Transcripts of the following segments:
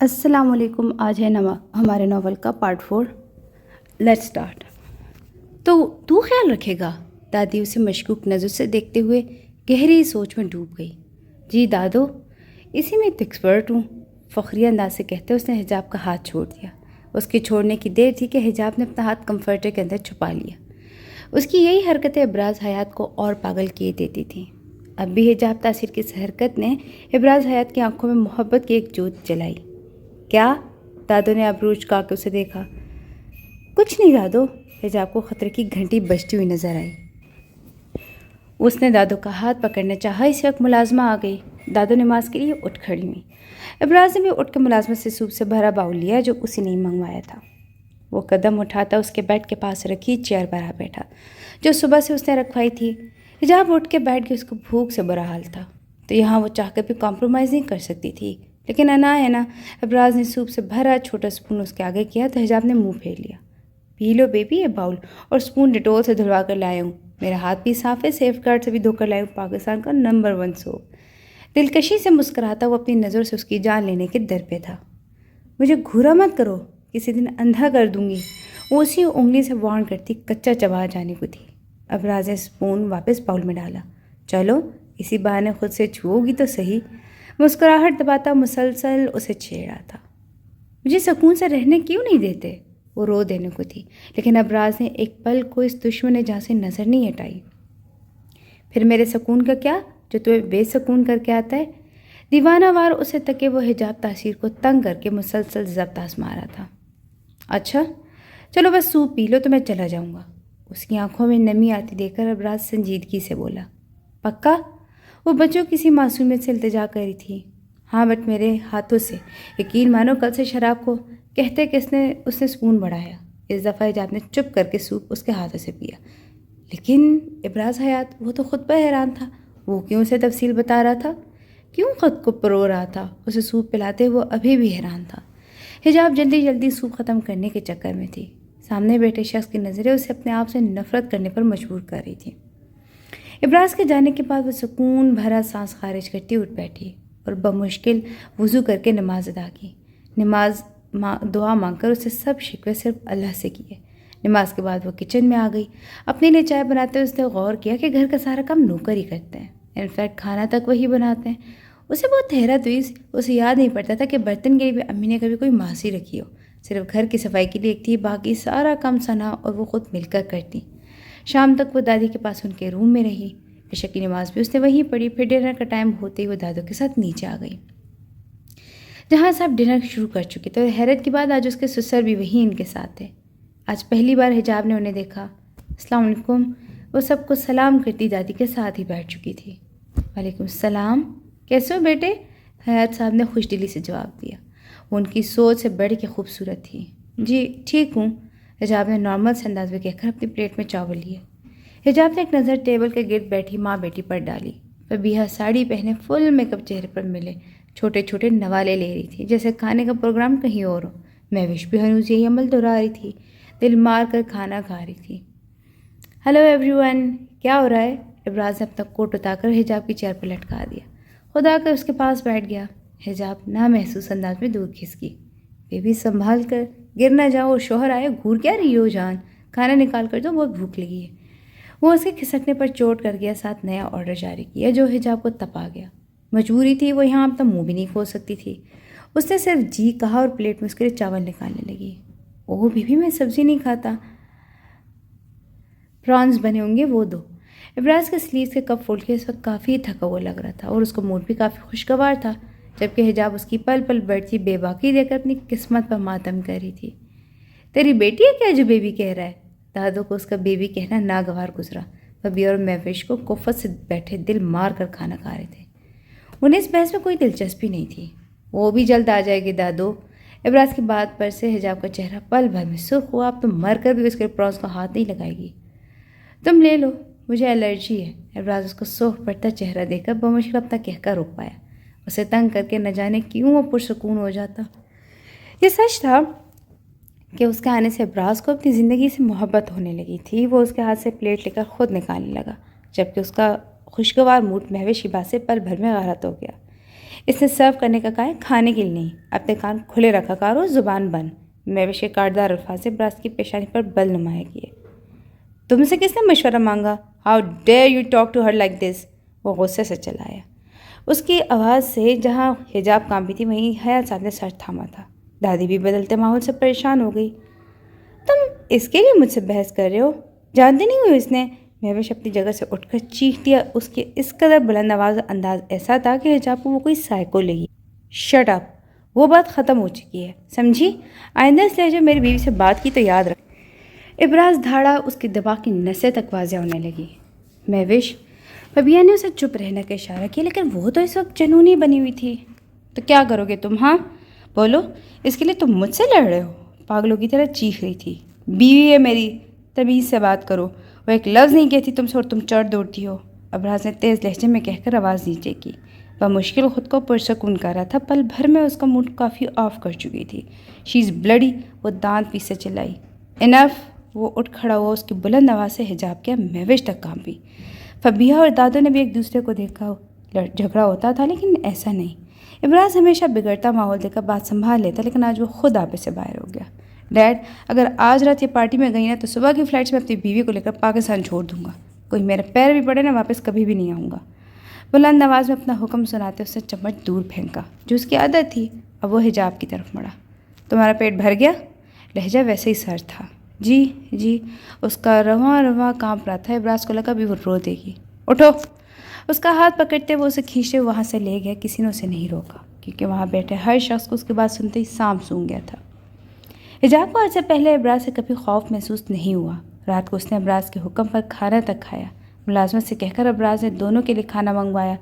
السلام علیکم. آج ہے ہمارے ناول کا پارٹ 4. Let's start. تو خیال رکھے گا؟ دادی اسے مشکوک نظر سے دیکھتے ہوئے گہری سوچ میں ڈوب گئی. جی دادو، اسی میں تو ایکسپرٹ ہوں، فخری انداز سے کہتے اس نے حجاب کا ہاتھ چھوڑ دیا. اس کے چھوڑنے کی دیر تھی کہ حجاب نے اپنا ہاتھ کمفرٹر کے اندر چھپا لیا. اس کی یہی حرکتیں ابراز حیات کو اور پاگل کیے دیتی تھیں. اب بھی حجاب تاثیر کی اس حرکت نے ابراز حیات کی آنکھوں میں محبت کی ایک جوت جلائی. کیا؟ دادو نے ابرو چکا کے اسے دیکھا. کچھ نہیں دادو. حجاب کو خطرے کی گھنٹی بجتی ہوئی نظر آئی. اس نے دادو کا ہاتھ پکڑنا چاہا. اس وقت ملازمہ آ گئی. دادو نماز کے لیے اٹھ کھڑی ہوئی. ابراز نے بھی اٹھ کے ملازمت سے سوپ سے بھرا باؤل لیا جو اسی نے منگوایا تھا. وہ قدم اٹھاتا اس کے بیڈ کے پاس رکھی چیئر پر آ بیٹھا جو صبح سے اس نے رکھوائی تھی. حجاب اٹھ کے بیٹھ گئی. اس کو بھوک سے برا حال تھا تو یہاں وہ چاہ کر بھی کمپرومائز نہیں کر سکتی تھی. لیکن انا ہے نا، ابراز نے سوپ سے بھرا چھوٹا سپون اس کے آگے کیا تو حجاب نے منہ پھیر لیا. پی لو بیبی یہ باؤل، اور سپون ڈیٹول سے دھلوا کر لائے ہوں. میرا ہاتھ بھی صاف ہے، سیف گارڈ سے بھی دھو کر لائے ہوں. پاکستان کا نمبر 1 سوپ. دلکشی سے مسکراتا وہ اپنی نظروں سے اس کی جان لینے کے در پہ تھا. مجھے گھورا مت کرو، کسی دن اندھا کر دوں گی. وہ اسی انگلی سے وارن کرتی کچا چبا جانے کو تھی. ابراز نے سپون واپس باؤل میں ڈالا. چلو اسی بہانے خود سے چھو گی تو صحیح. مسکراہٹ دباتا مسلسل اسے چھیڑا تھا. مجھے سکون سے رہنے کیوں نہیں دیتے؟ وہ رو دینے کو تھی لیکن ابراز نے ایک پل کو اس دشمن جہاں سے نظر نہیں ہٹائی. پھر میرے سکون کا کیا جو تمہیں بے سکون کر کے آتا ہے؟ دیوانہ وار اسے تکے وہ حجاب تاثیر کو تنگ کر کے مسلسل ضبط آزما رہا تھا. اچھا چلو بس سوپ پی لو تو میں چلا جاؤں گا. اس کی آنکھوں میں نمی آتی دیکھ کر ابراز سنجیدگی سے بولا. پکا؟ وہ بچوں کسی معصومیت سے التجا کری تھی. ہاں بٹ میرے ہاتھوں سے. یقین مانو کل سے شراب کو کہتے کہ اس نے سپون بڑھایا. اس دفعہ حجاب نے چپ کر کے سوپ اس کے ہاتھوں سے پیا. لیکن ابراز حیات، وہ تو خود پر حیران تھا. وہ کیوں اسے تفصیل بتا رہا تھا؟ کیوں خود کو پرو رہا تھا؟ اسے سوپ پلاتے وہ ابھی بھی حیران تھا. حجاب جلدی جلدی سوپ ختم کرنے کے چکر میں تھی. سامنے بیٹھے شخص کی نظریں اسے اپنے آپ سے نفرت کرنے پر مجبور کر رہی تھی. ابراز کے جانے کے بعد وہ سکون بھرا سانس خارج کرتی اٹھ بیٹھی اور بمشکل وضو کر کے نماز ادا کی. دعا مانگ کر اسے سب شکوے صرف اللہ سے کیے. نماز کے بعد وہ کچن میں آ گئی. اپنے لیے چائے بناتے ہوئے اس نے غور کیا کہ گھر کا سارا کام نوکر ہی کرتے ہیں. انفیکٹ کھانا تک وہی بناتے ہیں. اسے بہت حیرت ہوئی. اسے یاد نہیں پڑتا تھا کہ برتن کے لیے بھی امی نے کبھی کوئی ماسی رکھی ہو. صرف گھر کی صفائی کے لیے ایک تھی، باقی سارا کام ثنا اور وہ خود مل کر کرتی. شام تک وہ دادی کے پاس ان کے روم میں رہی. عشاء کی نماز بھی اس نے وہیں پڑھی. پھر ڈنر کا ٹائم ہوتے ہی وہ دادو کے ساتھ نیچے آ گئی جہاں سب ڈنر شروع کر چکے تھے. حیرت کی بات آج اس کے سسر بھی وہیں ان کے ساتھ تھے. آج پہلی بار حجاب نے انہیں دیکھا. السلام علیکم. وہ سب کو سلام کرتی دادی کے ساتھ ہی بیٹھ چکی تھی. وعلیکم السلام. کیسے ہو بیٹے؟ حیات صاحب نے خوش دلی سے جواب دیا. وہ ان کی سوچ سے بڑھ کے خوبصورت تھی. جی ٹھیک ہوں، حجاب نے نارمل سے انداز میں کہہ کر اپنی پلیٹ میں چاول لیے. حجاب نے ایک نظر ٹیبل کے گرد بیٹھی ماں بیٹی پر ڈالی. فبیہا ساڑی پہنے فل میک اپ چہرے پر ملے چھوٹے چھوٹے نوالے لے رہی تھی جیسے کھانے کا پروگرام کہیں اور ہو. مہوش بھی ہنوز یہی عمل دہرا رہی تھی. دل مار کر کھانا کھا رہی تھی. Hello every one. کیا ہو رہا ہے؟ ابراز نے اپنا کوٹ اتار کر حجاب کی چیئر پر لٹکا دیا. خدا کر اس کے پاس بیٹھ گیا. حجاب نامحسوس انداز میں دور کھسکی. بیبی سنبھال کر گر نہ جاؤ، اور شوہر آئے. گھور کیا رہی ہو جان؟ کھانا نکال کر دو، بہت بھوک لگی ہے. وہ اس کے کھسکنے پر چوٹ کر گیا. ساتھ نیا آرڈر جاری کیا جو حجاب کو تپا گیا. مجبوری تھی، وہ یہاں اب تک منہ بھی نہیں کھول سکتی تھی. اس نے صرف جی کہا اور پلیٹ میں اس کے لیے چاول نکالنے لگی. اوہ بیبی میں سبزی نہیں کھاتا. پرانز بنے ہوں گے وہ دو. ابراز کے سلیوز کے کپ فولڈ کے اس وقت کافی تھکا ہوا لگ رہا تھا اور اس کا موڈ بھی کافی خوشگوار تھا، جبکہ حجاب اس کی پل پل بڑھتی بے باکی دے کر اپنی قسمت پر ماتم کر رہی تھی. تیری بیٹی ہے کیا جو بیبی کہہ رہا ہے؟ دادو کو اس کا بیبی کہنا ناگوار گزرا. ببی اور مہوش کو کفت سے بیٹھے دل مار کر کھانا کھا رہے تھے. انہیں اس بحث میں کوئی دلچسپی نہیں تھی. وہ بھی جلد آ جائے گی دادو. ابراز کی بات پر سے حجاب کا چہرہ پل بھر میں سرخ ہوا. اب تو مر کر بھی اس کے پراز کا ہاتھ نہیں لگائے گی. تم لے لو، مجھے الرجی ہے. ابراز اس کو سوکھ پڑتا چہرہ دے کر بمشکل اپنا کہہ روک پایا. اسے تنگ کر کے نہ جانے کیوں وہ پرسکون ہو جاتا. یہ سچ تھا کہ اس کے آنے سے ابراز کو اپنی زندگی سے محبت ہونے لگی تھی. وہ اس کے ہاتھ سے پلیٹ لے کر خود نکالنے لگا، جبکہ اس کا خوشگوار موڈ مہوش کی بات سے پل بھر میں غارت ہو گیا. اس نے سرو کرنے کا کہا ہے، کھانے کے لیے نہیں۔ اپنے کان کھلے رکھا کرو، زبان بند۔ مہوش کے کاٹدار الفاظ سے ابراز کی پیشانی پر بل نمایاں کیے۔ تم سے کس نے مشورہ مانگا؟ How dare you talk to her like this? وہ غصے سے چلایا۔ اس کی آواز سے جہاں حجاب کانپی تھی وہیں حیا صاحب نے سر تھاما تھا۔ دادی بھی بدلتے ماحول سے پریشان ہو گئی۔ تم اس کے لیے مجھ سے بحث کر رہے ہو؟ جانتے نہیں ہو اس نے؟ مہوش اپنی جگہ سے اٹھ کر چیخ دیا۔ اس کے اس قدر بلند آواز انداز ایسا تھا کہ حجاب کو وہ کوئی سائیکو لگی۔ شٹ اپ، وہ بات ختم ہو چکی ہے، سمجھی؟ آئندہ اس لہجے میری بیوی سے بات کی تو یاد رکھ۔ ابراز دھاڑا اس کے دماغ کی نسیں تک واضح ہونے لگی۔ مہوش، فبیہ نے اسے چپ رہنے کا اشارہ کیا، لیکن وہ تو اس وقت جنونی بنی ہوئی تھی۔ تو کیا کرو گے تم؟ ہاں بولو، اس کے لیے تم مجھ سے لڑ رہے ہو؟ پاگلوں کی طرح چیخ رہی تھی۔ بیوی ہے میری، تمیز سے بات کرو۔ وہ ایک لفظ نہیں کہتی تم سے اور تم چڑھ دوڑتی ہو۔ ابراز نے تیز لہجے میں کہہ کر آواز نیچے کی۔ وہ مشکل خود کو پرسکون کر رہا تھا، پل بھر میں اس کا موڈ کافی آف کر چکی تھی۔ شی از بلڈی، وہ دانت پیس سے چلائی۔ انف، وہ اٹھ کھڑا ہوا، اس کی بلند آواز سے حجاب کیا مہوش تک کانپی۔ فبیہ اور دادو نے بھی ایک دوسرے کو دیکھا جھگڑا ہوتا تھا، لیکن ایسا نہیں۔ ابراز ہمیشہ بگڑتا ماحول دیکھ کر بات سنبھال لیتا، لیکن آج وہ خود آپے سے باہر ہو گیا۔ ڈیڈ، اگر آج رات یہ پارٹی میں گئی نا تو صبح کی فلائٹ سے میں اپنی بیوی کو لے کر پاکستان چھوڑ دوں گا۔ کوئی میرے پیر بھی پڑے نا، واپس کبھی بھی نہیں آؤں گا۔ بلند آواز میں اپنا حکم سناتے اس نے چمچ دور پھینکا، جو اس کی عادت تھی۔ اب وہ حجاب کی طرف مڑا۔ تمہارا پیٹ بھر گیا؟ لہجہ ویسے ہی سر تھا۔ جی جی، اس کا رواں رواں کانپ رہا تھا۔ ابراز کو لگا بھی وہ رو دے گی۔ اٹھو، اس کا ہاتھ پکڑتے وہ اسے کھینچتے وہاں سے لے گیا۔ کسی نے اسے نہیں روکا، کیونکہ وہاں بیٹھے ہر شخص کو اس کی بات سنتے ہی سانپ سونگ گیا تھا۔ حجاب کو آج سے پہلے ابراز سے کبھی خوف محسوس نہیں ہوا۔ رات کو اس نے ابراز کے حکم پر کھانا تک کھایا۔ ملازمت سے کہہ کر ابراز نے دونوں کے لیے کھانا منگوایا۔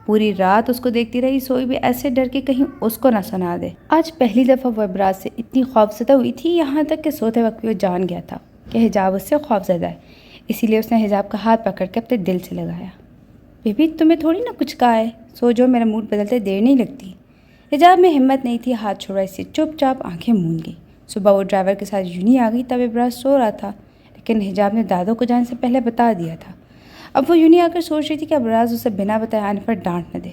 پوری رات اس کو دیکھتی رہی، سوئی بھی ایسے ڈر کے کہیں اس کو نہ سنا دے۔ آج پہلی دفعہ وہ ابراز سے اتنی خوفزدہ ہوئی تھی، یہاں تک کہ سوتے وقت بھی وہ جان گیا تھا کہ حجاب اس سے خوفزدہ ہے۔ اسی لیے اس نے حجاب کا ہاتھ پکڑ کے اپنے دل سے لگایا۔ بیبی، تمہیں تھوڑی نہ کچھ کہا ہے، سو جو، میرا موڈ بدلتے دیر نہیں لگتی۔ حجاب میں ہمت نہیں تھی، ہاتھ چھوڑا، اس سے چپ چاپ آنکھیں موند گئی۔ صبح وہ ڈرائیور کے ساتھ یونی آ گئی، تب ابراز سو رہا تھا، لیکن حجاب نے دادو کو جانے سے پہلے بتا دیا تھا۔ اب وہ یونی آ کر سوچ رہی تھی کہ ابراز اسے بنا بتائے آنے پر ڈانٹ نہ دے۔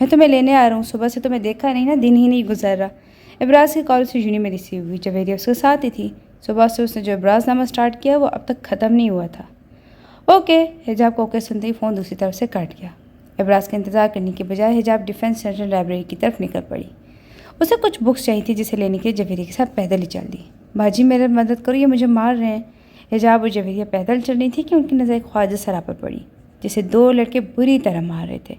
میں تمہیں لینے آ رہا ہوں، صبح سے تمہیں دیکھا نہیں نا، دن ہی نہیں گزر رہا۔ ابراز کی کال سے یونی میں ریسیو ہوئی، جویریہ اس کے ساتھ ہی تھی۔ صبح سے اس نے جو ابراز نامہ سٹارٹ کیا وہ اب تک ختم نہیں ہوا تھا۔ اوکے، حجاب کو اوکے سنتے ہی فون دوسری طرف سے کٹ گیا۔ ابراز کا انتظار کرنے کے بجائے حجاب ڈیفینس سینٹرل لائبریری کی طرف نکل پڑی۔ اسے کچھ بکس چاہیے تھی، جسے لینے کے لیے جویریہ کے ساتھ پیدل ہی چل دی۔ باجی میرے مدد کرو، یہ مجھے مار رہے ہیں۔ حجاب اور جویریہ پیدل چل رہی تھی کہ ان کی نظر ایک خواجہ سرا پر پڑی، جسے دو لڑکے بری طرح مار رہے تھے۔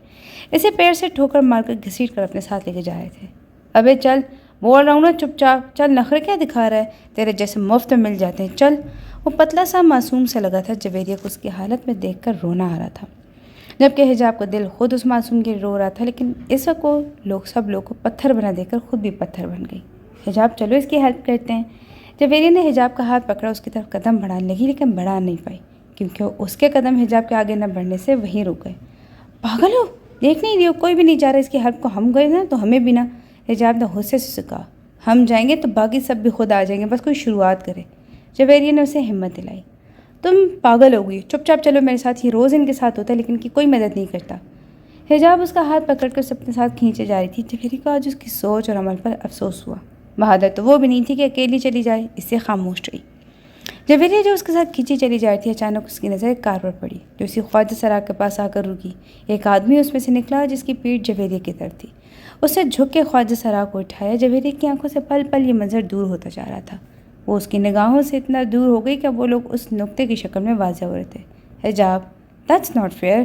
اسے پیر سے ٹھوکر مار کر گھسیٹ کر اپنے ساتھ لے کے جا رہے تھے۔ ابے چل، بول رہا ہوں نا چپ چاپ چل، نخرے کیا دکھا رہا ہے؟ تیرے جیسے مفت میں مل جاتے ہیں، چل۔ وہ پتلا سا معصوم سے لگا تھا۔ جویریہ کو اس کی حالت میں دیکھ کر رونا آ رہا تھا، جبکہ حجاب کا دل خود اس معصوم کے رو رہا تھا، لیکن اس وقت وہ سب لوگ کو پتھر بنا دے کر خود بھی پتھر بن گئی۔ حجاب چلو اس کی ہیلپ کرتے ہیں۔ جویریہ نے حجاب کا ہاتھ پکڑا، اس کی طرف قدم بڑھانے لگی، لیکن بڑھا نہیں پائی، کیونکہ اس کے قدم حجاب کے آگے نہ بڑھنے سے وہیں رک گئے۔ پاگل ہو، دیکھ نہیں رہی ہو کوئی بھی نہیں جا رہا اس کی ہیلپ کو؟ ہم گئے نا تو ہمیں بھی نہ۔ حجاب نے غصے سے کہا، ہم جائیں گے تو باقی سب بھی خود آ جائیں گے، بس کوئی شروعات کرے۔ جویریہ نے اسے ہمت دلائی۔ تم پاگل ہو گئی، چپ چاپ چلو میرے ساتھ۔ یہ روز ان کے ساتھ ہوتا ہے، لیکن ان کی کوئی مدد نہیں کرتا۔ حجاب اس کا ہاتھ پکڑ کر اپنے ساتھ کھینچے جا رہی تھی۔ جویریہ کو آج اس کی سوچ اور عمل پر افسوس ہوا۔ بہادر تو وہ بھی نہیں تھی کہ اکیلی چلی جائے، اس سے خاموش رہی۔ جویریہ جو اس کے ساتھ کھینچی چلی جا رہی تھی، اچانک اس کی نظر ایک کار پر پڑی، جو اسی خواجہ سرا کے پاس آ کر رکی۔ ایک آدمی اس میں سے نکلا جس کی پیٹھ جویریہ کی طرف تھی۔ اس نے جھک کے خواجہ سرا کو اٹھایا۔ جویریہ کی آنکھوں سے پل پل یہ منظر دور ہوتا جا رہا تھا۔ وہ اس کی نگاہوں سے اتنا دور ہو گئی کہ وہ لوگ اس نقطے کی شکل میں واضح ہو رہے تھے۔ حجاب، دیٹس ناٹ فیئر۔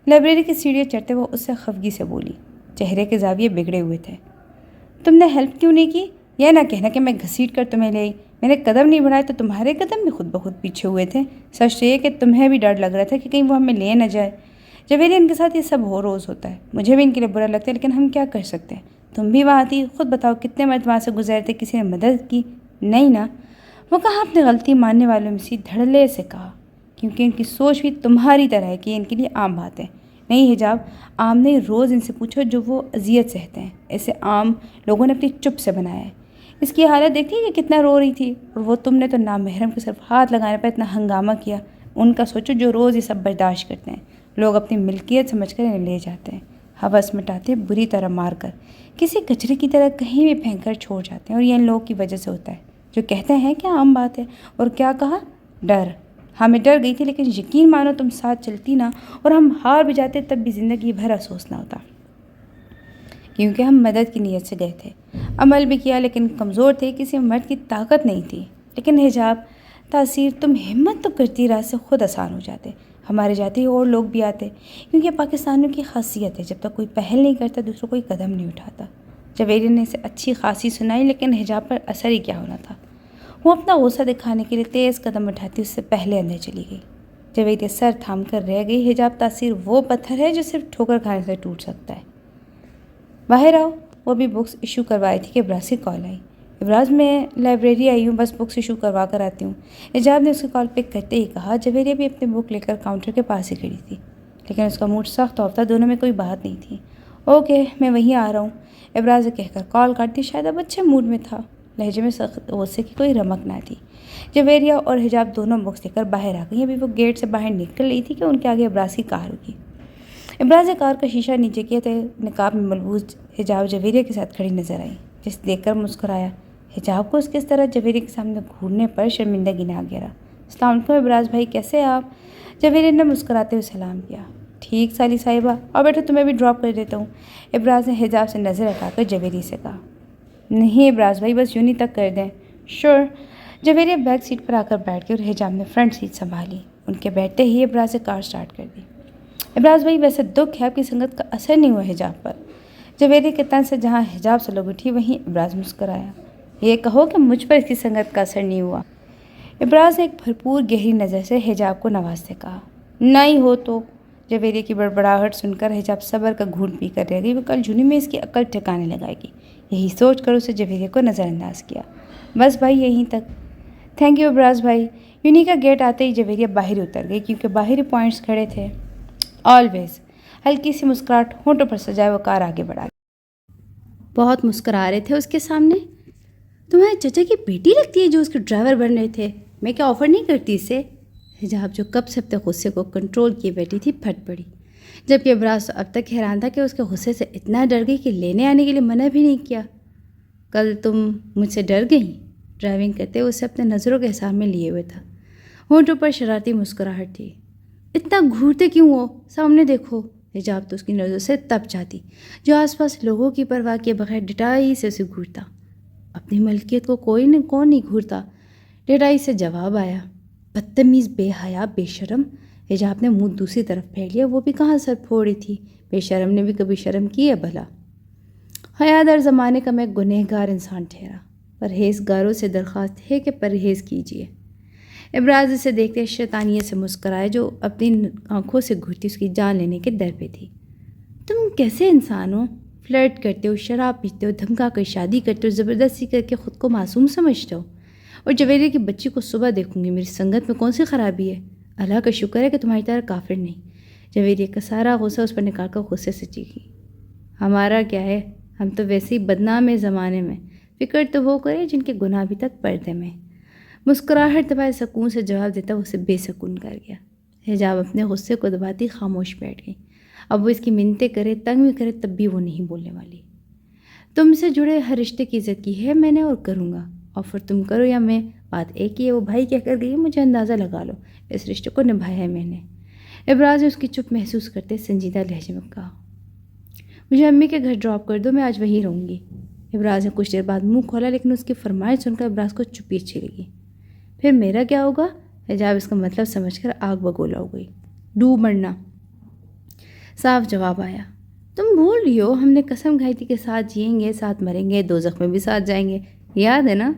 لائبریری کی سیڑھیاں چڑھتے وہ اس سے خفگی سے بولی، چہرے کے زاویے بگڑے ہوئے تھے۔ تم نے ہیلپ کیوں نہیں کی؟ یہ نہ کہنا کہ میں گھسیٹ کر تمہیں لے آئی۔ میں نے قدم نہیں بڑھائے تو تمہارے قدم بھی خود بخود پیچھے ہوئے تھے۔ سچ یہ کہ تمہیں بھی ڈر لگ رہا تھا کہ کہیں وہ ہمیں لے نہ جائے۔ جویریہ، ان کے ساتھ یہ سب ہو روز ہوتا ہے، مجھے بھی ان کے لیے برا لگتا ہے، لیکن ہم کیا کر سکتے ہیں؟ تم بھی وہاں تھی، خود بتاؤ کتنے مرد وہاں سے گزرے تھے، کسی نے مدد کی؟ نہیں نا۔ وہ کہا اپنی غلطی ماننے والوں میں سے دھڑلے سے کہا، کیونکہ ان کی سوچ بھی تمہاری طرح ہے کہ ان کے لیے عام بات ہے۔ نہیں حجاب، عام نہیں، روز ان سے پوچھو جو وہ اذیت سہتے ہیں۔ اسے عام لوگوں نے اپنی چپ سے بنایا ہے۔ اس کی حالت دیکھتی ہے کہ کتنا رو رہی تھی، اور وہ تم نے تو نامحرم کو صرف ہاتھ لگانے پر اتنا ہنگامہ کیا۔ ان کا سوچو جو روز یہ سب برداشت کرتے ہیں، لوگ اپنی ملکیت سمجھ کر انہیں لے جاتے ہیں۔ ہوس مٹاتے بری طرح مار کر کسی کچرے کی طرح کہیں بھی پھینک کر چھوڑ جاتے ہیں، اور یہ ان لوگوں کی وجہ سے ہوتا ہے جو کہتے ہیں کیا عام بات ہے۔ اور کیا کہا؟ ڈر۔ ہاں میں ڈر گئی تھی، لیکن یقین مانو تم ساتھ چلتی نا اور ہم ہار بھی جاتے تب بھی زندگی بھر افسوس نہ ہوتا، کیونکہ ہم مدد کی نیت سے گئے تھے، عمل بھی کیا لیکن کمزور تھے، کسی مرد کی طاقت نہیں تھی۔ لیکن حجاب تاثیر، تم ہمت تو کرتی، راہ سے خود آسان ہو جاتے، ہمارے جاتے ہی اور لوگ بھی آتے، کیونکہ پاکستانیوں کی خاصیت ہے جب تک کوئی پہل نہیں کرتا دوسروں کوئی قدم نہیں اٹھاتا۔ جویری نے اسے اچھی خاصی سنائی، لیکن حجاب پر اثر ہی کیا ہونا تھا۔ وہ اپنا غصہ دکھانے کے لیے تیز قدم اٹھاتی اس سے پہلے اندر چلی گئی۔ جویری سر تھام کر رہ گئی۔ حجاب تاثیر وہ پتھر ہے جو صرف ٹھوکر کھانے سے ٹوٹ سکتا ہے۔ باہر آؤ۔ وہ بھی بکس ایشو کروائی تھی کہ ابراز کی کال آئی۔ ابراز، میں لائبریری آئی ہوں، بس بکس ایشو کروا کر آتی ہوں۔ حجاب نے اس کی کال پک کرتے ہی کہا۔ جویری بھی اپنی بک لے کر کاؤنٹر کے پاس ہی کھڑی تھی، لیکن اس کا موڈ سخت آف تھا، دونوں میں کوئی بات نہیں تھی۔ اوکے، میں وہیں آ رہا ہوں، ابراز نے کہہ کر کال کاٹ دی۔ شاید اب اچھے موڈ میں تھا، لہجے میں سخت غصے کی کوئی رمق نہ تھی۔ جویریہ اور حجاب دونوں بکس لے کر باہر آ گئی۔ ابھی وہ گیٹ سے باہر نکل رہی تھی کہ ان کے آگے ابراز کی کار رکی۔ ابراز نے کار کا شیشہ نیچے کیا تو نقاب میں ملبوس حجاب جویریہ کے ساتھ کھڑی نظر آئی، جسے دیکھ کر مسکرایا۔ حجاب کو اس کس طرح جویریہ کے سامنے گھورنے پر شرمندگی نہ گھیرا۔ السلام علیکم ابراز بھائی، کیسے ہیں آپ؟ جویریہ نے مسکراتے ہوئے سلام کیا۔ ٹھیک سالی صاحبہ، اور بیٹھو، تمہیں بھی ڈراپ کر دیتا ہوں، ابراز نے حجاب سے نظر ہٹا کر جویریہ سے کہا۔ نہیں ابراز بھائی، بس یونی تک کر دیں۔ شور۔ جویریہ بیک سیٹ پر آ کر بیٹھ گئی اور حجاب نے فرنٹ سیٹ سنبھالی۔ ان کے بیٹھتے ہی ابراز نے کار سٹارٹ کر دی۔ ابراز بھائی، ویسے دکھ ہے آپ کی سنگت کا اثر نہیں ہوا حجاب پر۔ جویریہ کے تن سے جہاں حجاب سے لگ اٹھی وہیں ابراز مسکرایا۔ یہ کہو کہ مجھ پر اس کی سنگت کا اثر نہیں ہوا، ابراز نے ایک بھرپور گہری نظر سے حجاب کو نوازتے کہا۔ نہیں ہو تو؟ جویریہ کی بڑبڑاہٹ سن کر حجاب صبر کا گھونٹ پی کر رہ گئی۔ وہ کل جنی میں اس کی عقل ٹھکانے لگائے گی، یہی سوچ کر اسے جویریہ کو نظر انداز کیا۔ بس بھائی یہیں تک۔ تھینک یو ابراز بھائی۔ یونی کا گیٹ آتے ہی جویریہ باہر اتر گئی، کیونکہ باہری پوائنٹس کھڑے تھے۔ آلویز۔ ہلکی سی مسکراہٹ ہونٹوں پر سجائے وہ کار آگے بڑھا گئی۔ بہت مسکرا رہے تھے اس کے سامنے؟ تمہارے چچا کی بیٹی لگتی ہے جو اس کے ڈرائیور بن رہے تھے، میں کیا آفر نہیں کرتی اسے؟ حجاب جو کب سے اپنے غصے کو کنٹرول کیے بیٹھی تھی پھٹ پڑی، جبکہ ابراز اب تک حیران تھا کہ اس کے غصے سے اتنا ڈر گئی کہ لینے آنے کے لیے منع بھی نہیں کیا۔ کل تم مجھ سے ڈر گئی؟ ڈرائیونگ کرتے اسے اپنے نظروں کے سامنے لیے ہوئے تھا، ہونٹوں پر شرارتی مسکراہٹ تھی۔ اتنا گھورتے کیوں ہو؟ سامنے دیکھو۔ حجاب تو اس کی نظروں سے تب جاتی جو آس پاس لوگوں کی پرواہ کیے بغیر ڈٹائی سے اسے گھورتا۔ اپنی ملکیت کو کون نہیں گھورتا؟ ڈٹائی سے جواب آیا۔ بدتمیز، بے حیا، بے شرم۔ حجاب نے منہ دوسری طرف پھیر لیا۔ وہ بھی کہاں سر پھوڑی تھی، بے شرم نے بھی کبھی شرم کی ہے بھلا؟ حیا در زمانے کا میں گنہگار انسان ٹھہرا، پرہیزگاروں سے درخواست ہے کہ پرہیز کیجیے۔ ابراز اسے دیکھتے شیطانیت سے مسکرایا جو اپنی آنکھوں سے گھرتی اس کی جان لینے کے در پہ تھی۔ تم کیسے انسان ہو؟ فلرٹ کرتے ہو، شراب پیتے ہو، دھمکا کر شادی کرتے ہو، زبردستی کر کے خود کو معصوم سمجھتے ہو۔ اور جویریہ کی بچی کو صبح دیکھوں گی، میری سنگت میں کون سی خرابی ہے؟ اللہ کا شکر ہے کہ تمہاری طرح کافر نہیں۔ جویریہ کا سارا غصہ اس پر نکال کر غصے سے چیخی۔ ہمارا کیا ہے، ہم تو ویسے ہی بدنام ہیں زمانے میں، فکر تو وہ کرے جن کے گناہ ابھی تک پردے میں۔ مسکراہٹ دبائے سکون سے جواب دیتا وہ اسے بے سکون کر گیا۔ حجاب اپنے غصے کو دباتی خاموش بیٹھ گئی۔ اب وہ اس کی منتیں کرے، تنگ بھی کرے، تب بھی وہ نہیں بولنے والی۔ تم سے جڑے ہر رشتے کی عزت کی ہے میں نے اور کروں گا، آفر تم کرو یا میں، بات ایک ہی ہے۔ وہ بھائی کہہ کر گئی، مجھے اندازہ لگا لو اس رشتے کو نبھایا ہے میں نے۔ ابراز نے اس کی چپ محسوس کرتے سنجیدہ لہجے میں کہا۔ مجھے امی کے گھر ڈراپ کر دو، میں آج وہیں رہوں گی۔ ابراز نے کچھ دیر بعد منہ کھولا، لیکن اس کی فرمائش سن کر ابراز کو چپی اچھی لگی۔ پھر میرا کیا ہوگا؟ حجاب اس کا مطلب سمجھ کر آگ بگولا ہو گئی۔ ڈوب مرنا، صاف جواب آیا۔ تم بھول رہی ہو، ہم نے قسم کھائی تھی کہ ساتھ جئیں گے، ساتھ مریں گے، دوزخ میں بھی ساتھ جائیں گے، یاد ہے نا؟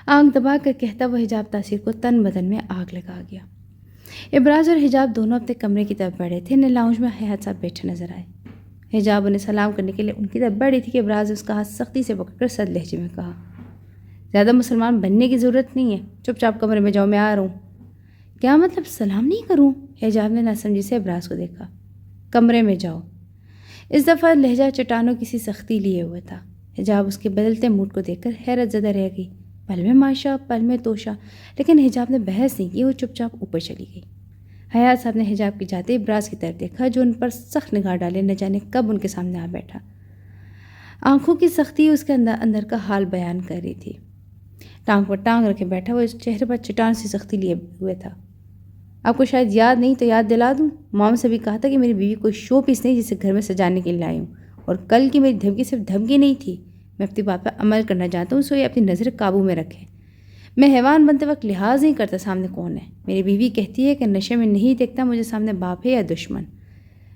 آنکھ دبا کر کہتا وہ حجاب تاثیر کو تن بدن میں آگ لگا گیا۔ ابراز اور حجاب دونوں اپنے کمرے کی طرف بڑھے تھے۔ لاؤنج میں حیات صاحب بیٹھے نظر آئے۔ حجاب انہیں سلام کرنے کے لیے ان کی طرف بڑھی تھی کہ ابراز نے اس کا ہاتھ سختی سے پکڑ کر سرد لہجے میں کہا، زیادہ مسلمان بننے کی ضرورت نہیں ہے، چپ چاپ کمرے میں جاؤ، میں آ رہا ہوں۔ کیا مطلب سلام نہیں کروں؟ حجاب نے ناسمجھی سے ابراز کو دیکھا۔ کمرے میں جاؤ۔ اس دفعہ لہجہ چٹانوں کسی سختی لیے ہوئے تھا۔ حجاب اس کے بدلتے موڈ کو دیکھ کر حیرت زدہ رہ گئی۔ پل میں ماشا، پل میں توشا، لیکن حجاب نے بحث نہیں کی، وہ چپ چاپ اوپر چلی گئی۔ حیات صاحب نے حجاب کی جاتے ابراز کی طرف دیکھا جو ان پر سخت نگاہ ڈالے نہ جانے کب ان کے سامنے آ بیٹھا۔ آنکھوں کی سختی اس کے اندر کا حال بیان کر رہی تھی۔ ٹانگ پر ٹانگ رکھے بیٹھا وہ اس چہرے پر چٹان سی سختی لیے ہوئے تھا۔ آپ کو شاید یاد نہیں تو یاد دلا دوں، مام سے بھی کہا تھا کہ میری بیوی کوئی شو پیس نہیں جسے گھر میں سجانے کے لیے لائی ہوں، اور کل کی میری دھمکی صرف دھمکی نہیں تھی، میں اپنی بات پر عمل کرنا چاہتا ہوں، سو یہ اپنی نظر قابو میں رکھے۔ میں حیوان بنتے وقت لحاظ نہیں کرتا سامنے کون ہے۔ میری بیوی کہتی ہے کہ نشے میں نہیں دیکھتا مجھے سامنے باپ ہے یا دشمن۔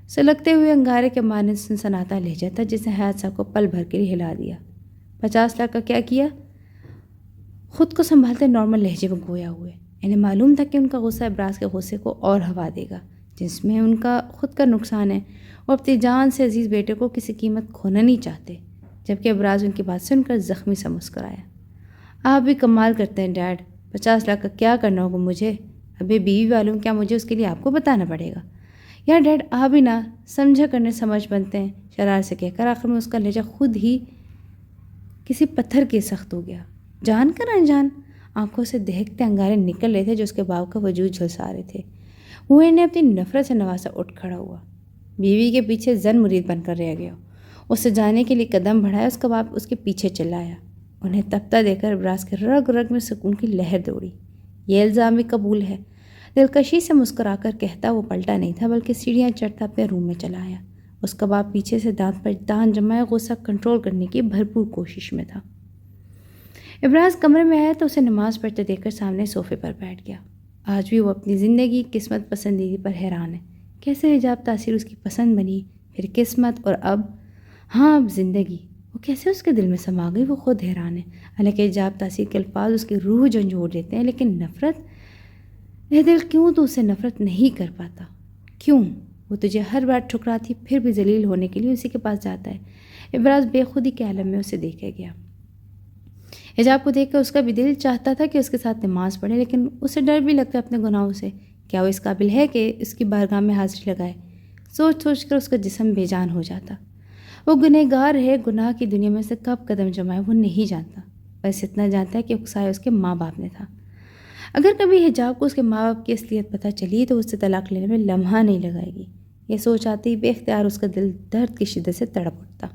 سلگتے ہوئے انگارے کے مانند سنسناتا لہجہ تھا جس نے حیات صاحب کو پل بھر کے لیے ہلا دیا۔ 50 لاکھ کا کیا کیا؟ خود کو سنبھالتے نارمل لہجے میں گویا ہوئے۔ انہیں معلوم تھا کہ ان کا غصہ ابراز کے غصے کو اور ہوا دے گا، جس میں ان کا خود کا نقصان ہے، اور اپنی جان سے عزیز بیٹے کو کسی قیمت کھونا نہیں چاہتے۔ جبکہ ابراز ان کی بات سن کر زخمی سا مسکرایا۔ آپ بھی کمال کرتے ہیں ڈیڈ، 50 لاکھ کا کیا کرنا ہوگا مجھے؟ ابھی بیوی والوں کیا مجھے اس کے لیے آپ کو بتانا پڑے گا؟ یا ڈیڈ آپ بھی نہ سمجھا کرنے سمجھ بنتے ہیں، شرار سے کہہ کر آخر میں اس کا لہجہ خود ہی کسی پتھر کے سخت ہو گیا۔ جان کر انجان آنکھوں سے دہکتے انگارے نکل رہے تھے جو اس کے باپ کا وجود جھلسا رہے تھے۔ وہ انہیں اپنی نفرت سے نواسا اٹھ کھڑا ہوا۔ بیوی کے پیچھے زن مرید بن کر رہ گیا۔ اسے جانے کے لیے قدم بڑھایا، اس کا باپ اس کے پیچھے چلایا۔ انہیں تپتا دے کر ابراز کے رگ رگ میں سکون کی لہر دوڑی۔ یہ الزام بھی قبول ہے، دلکشی سے مسکرا کر کہتا وہ پلٹا نہیں تھا بلکہ سیڑھیاں چڑھتا اپنے روم میں چلا آیا۔ اس کا باپ پیچھے سے دانت پر دان جمائے غصہ کنٹرول کرنے کی بھرپور کوشش میں تھا۔ ابراز کمرے میں آیا تو اسے نماز پڑھتے دیکھ کر سامنے صوفے پر بیٹھ گیا۔ آج بھی وہ اپنی زندگی قسمت پسندیدگی پر حیران ہے۔ کیسے حجاب تاثیر اس کی پسند بنی، پھر قسمت، اور اب اب زندگی وہ کیسے اس کے دل میں سما گئی، وہ خود حیران ہے۔ حالانکہ حجاب تاثیر کے الفاظ اس کی روح جھنجھوڑ دیتے ہیں، لیکن نفرت، اے دل کیوں تو اسے نفرت نہیں کر پاتا؟ کیوں وہ تجھے ہر بار ٹھکراتی پھر بھی ذلیل ہونے کے لیے اسی کے پاس جاتا ہے؟ ابراز بے خودی کے عالم میں اسے دیکھے گیا۔ حجاب کو دیکھ کر اس کا بھی دل چاہتا تھا کہ اس کے ساتھ نماز پڑھے، لیکن اسے ڈر بھی لگتا اپنے گناہوں سے۔ کیا وہ اس قابل ہے کہ اس کی بارگاہ میں حاضری لگائے؟ سوچ سوچ کر اس کا جسم بے جان ہو جاتا۔ وہ گنہگار ہے، گناہ کی دنیا میں سے کب قدم جمائے وہ نہیں جانتا، بس اتنا جانتا ہے کہ اکسایا اس کے ماں باپ نے تھا۔ اگر کبھی حجاب کو اس کے ماں باپ کی اصلیت پتہ چلی تو اس سے طلاق لینے میں لمحہ نہیں لگائے گی۔ یہ سوچ آتے ہی بے اختیار اس کا دل درد کی شدت سے تڑپ اٹھتا۔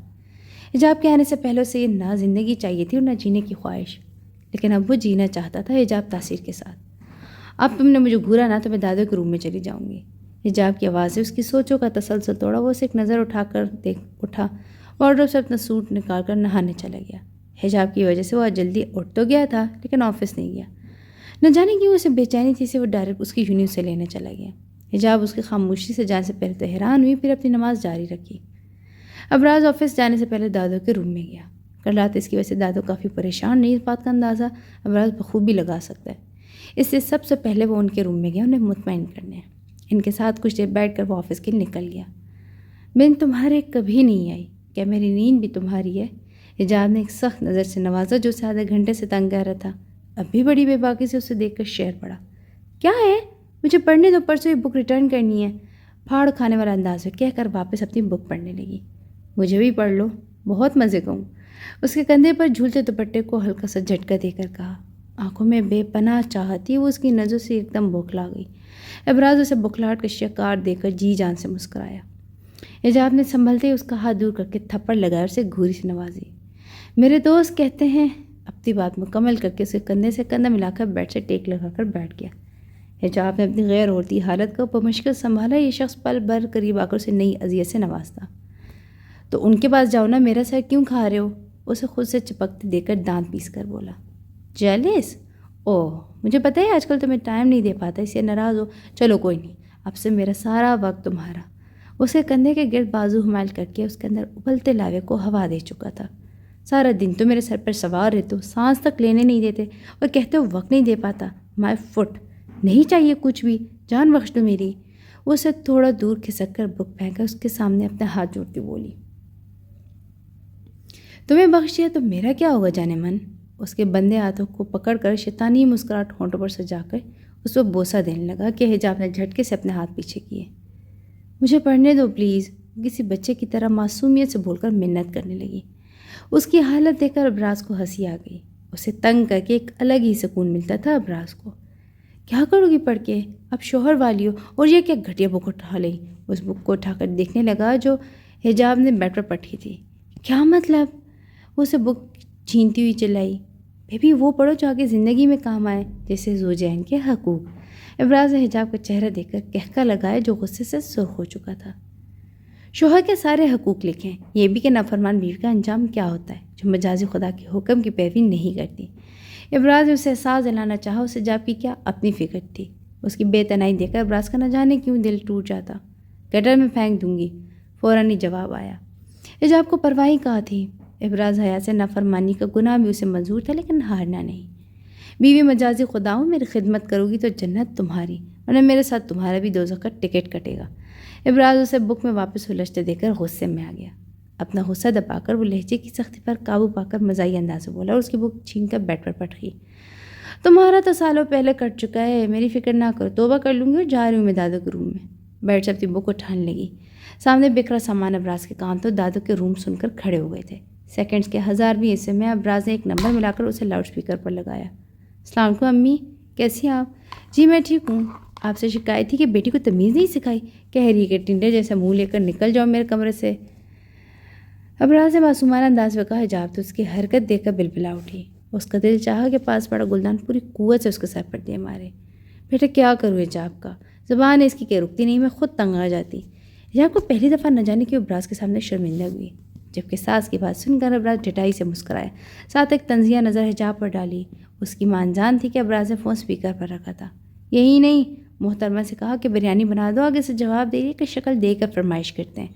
حجاب کے آنے سے پہلے اسے یہ نہ زندگی چاہیے تھی اور نہ جینے کی خواہش، لیکن اب وہ جینا چاہتا تھا حجاب تاثیر کے ساتھ۔ اب تم نے مجھے گھورا نہ تو میں دادو کے روم میں چلی جاؤں گی۔ حجاب کی آواز سے اس کی سوچوں کا تسلسل توڑا۔ وہ اسے ایک نظر اٹھا کر اٹھا، وارڈروب سے اپنا سوٹ نکال کر نہانے چلا گیا۔ حجاب کی وجہ سے وہ جلدی اٹھ تو گیا تھا لیکن آفس نہیں گیا۔ نہ جانے کیوں اسے بے چینی تھی، وہ ڈائریکٹ اس کی یونیو سے لینے چلا گیا۔ حجاب اس کی خاموشی سے جانے سے پہلے تو حیران ہوئی، پھر اپنی نماز جاری رکھی۔ ابراز آفس جانے سے پہلے دادو کے روم میں گیا۔ کل رات اس کی وجہ سے دادو کافی پریشان نہیں، اس بات کا اندازہ ابراز بخوبی لگا سکتا ہے۔ اس لیے سب سے پہلے وہ ان کے روم میں گیا انہیں مطمئن کرنے۔ ان کے ساتھ کچھ دیر بیٹھ کر وہ آفس کے لیے نکل گیا۔ بن تمہارے کبھی نہیں آئی، کیا میری نیند بھی تمہاری ہے؟ حجاب نے ایک سخت نظر سے نوازا جو اسے آدھے گھنٹے سے تنگ کر رہا تھا۔ اب بھی بڑی بے باکی سے اسے دیکھ کر شعر پڑا۔ کیا ہے؟ مجھے پڑھنے دو، پرسوں یہ بک ریٹرن کرنی ہے، پھاڑ کھانے والا انداز میں کہہ کر واپس اپنی بک پڑھنے لگی۔ مجھے بھی پڑھ لو، بہت مزے کا ہوں۔ اس کے کندھے پر جھولتے دوپٹے کو ہلکا سا جھٹکا دے کر کہا۔ آنکھوں میں بے پناہ چاہت تھی، وہ اس کی نظروں سے ایک دم بوکھلا گئی۔ ابراز اسے بکھلاہٹ کا شکار دے کر جی جان سے مسکرایا۔ حجاب نے سنبھلتے ہی اس کا ہاتھ دور کر کے تھپڑ لگایا اور اسے گھوری سے نوازی۔ میرے دوست کہتے ہیں، اپنی بات مکمل کر کے اس کے کندھے سے کندھا ملا کر بیڈ سے ٹیک لگا کر بیٹھ گیا۔ حجاب نے اپنی غیر عورتی حالت کو بمشکل سنبھالا۔ یہ شخص پل بھر قریب آ کر اسے نئی اذیت سے نوازتا۔ تو ان کے پاس جاؤ نا، میرا سر کیوں کھا رہے ہو؟ اسے خود سے چپکتے دے کر دانت پیس کر بولا۔ جیلس؟ اوہ مجھے پتہ ہے آج کل تمہیں ٹائم نہیں دے پاتا، اس سے ناراض ہو۔ چلو کوئی نہیں، اب سے میرا سارا وقت تمہارا۔ اس کے کندھے کے گرد بازو حمائل کر کے اس کے اندر ابلتے لاوے کو ہوا دے چکا تھا۔ سارا دن تو میرے سر پر سوار رہتے ہو، سانس تک لینے نہیں دیتے، اور کہتے ہو وقت نہیں دے پاتا۔ مائی فٹ، نہیں چاہیے کچھ بھی، جان بخش دو میری۔ وہ اسے تھوڑا دور کھسک کر بک پھینک کر اس کے سامنے اپنا ہاتھ جوڑتی بولی۔ تمہیں بخش دیا تو میرا کیا ہوگا جانے من؟ اس کے بندے ہاتھوں کو پکڑ کر شیطانی مسکراہٹ ہونٹوں پر سجا کر اس کو بوسہ دینے لگا کہ حجاب نے جھٹکے سے اپنے ہاتھ پیچھے کیے۔ مجھے پڑھنے دو پلیز، کسی بچے کی طرح معصومیت سے بول کر منت کرنے لگی۔ اس کی حالت دیکھ کر ابراز کو ہنسی آ گئی۔ اسے تنگ کر کے ایک الگ ہی سکون ملتا تھا ابراز کو۔ کیا کرو گی پڑھ کے؟ اب شوہر والی ہو، اور یہ کیا گھٹیا بک اٹھا لئی؟ اس بک کو اٹھا کر دیکھنے لگا جو حجاب نے بیڈ پر پڑھی تھی۔ کیا مطلب؟ وہ اسے بک چھینتی ہوئی چلائی۔ بیبی وہ پڑھو جو آگے زندگی میں کام آئے، جیسے زوجین کے حقوق۔ ابراز نے حجاب کا چہرہ دیکھ کر کہکا لگایا جو غصے سے سرخ ہو چکا تھا۔ شوہر کے سارے حقوق لکھیں، یہ بھی کہ نافرمان بیوی کا انجام کیا ہوتا ہے جو مجازی خدا کے حکم کی پیروی نہیں کرتی۔ ابراز نے اسے احساس دلانا چاہا اس حجاب کی کیا اپنی فکر تھی۔ اس کی بے تنائی دیکھ کر ابراز کا نہ جانے کیوں دل ٹوٹ جاتا۔ گٹر میں پھینک دوں گی، فوراً ہی جواب آیا۔ حجاب کو پرواہی کہا تھی۔ ابراز حیا سے نافرمانی کا گناہ بھی اسے منظور تھا، لیکن ہارنا نہیں۔ بیوی مجازی خدا ہوں، میری خدمت کرو گی تو جنت تمہاری، ورنہ میرے ساتھ تمہارا بھی دوزخ کا ٹکٹ کٹے گا۔ ابراز اسے بک میں واپس الجھتے دیکھ کر غصے میں آ گیا۔ اپنا غصہ دبا کر وہ لہجے کی سختی پر قابو پا کر مزاحیہ انداز سے بولا اور اس کی بک چھین کر بیڈ پر پٹکی۔ تمہارا تو سالوں پہلے کٹ چکا ہے، میری فکر نہ کرو، توبہ کر لوں گی اور جا رہی ہوں میں دادو کے روم میں۔ بیڈ سے اپنی بک اٹھانے لگی۔ سامنے بکھرا سامان ابراز کے کام تو دادو کے روم سن کر کھڑے ہو گئے تھے۔ سیکنڈز کے 1000ویں حصے میں ابراز نے ایک نمبر ملا کر اسے لاؤڈ سپیکر پر لگایا۔ السلام علیکم امی، کیسی ہیں آپ؟ جی میں ٹھیک ہوں۔ آپ سے شکایت تھی کہ بیٹی کو تمیز نہیں سکھائی، کہہ رہی کہ ٹنڈے جیسا منہ لے کر نکل جاؤ میرے کمرے سے۔ ابراز نے معصومانہ انداز میں کہا۔ حجاب تو اس کی حرکت دیکھ کر بلبلا اٹھی۔ اس کا دل چاہا کہ پاس پڑا گلدان پوری قوت سے اس کے سر پر دے مارے۔ بیٹا کیا کروں حجاب کا، زبان اس کی کہ رکتی نہیں، میں خود تنگ آ جاتی۔ حجاب کو پہلی دفعہ نہ جانے کہ ابراز کے سامنے شرمندہ ہوئی، جبکہ ساس کی بات سن کر ابراز ڈٹائی سے مسکرایا، ساتھ ایک طنزیہ نظر حجاب پر ڈالی۔ اس کی مان جان تھی کہ ابراز نے فون سپیکر پر رکھا تھا۔ یہی نہیں، محترمہ سے کہا کہ بریانی بنا دو، آگے سے جواب دے رہی کہ شکل دے کر فرمائش کرتے ہیں۔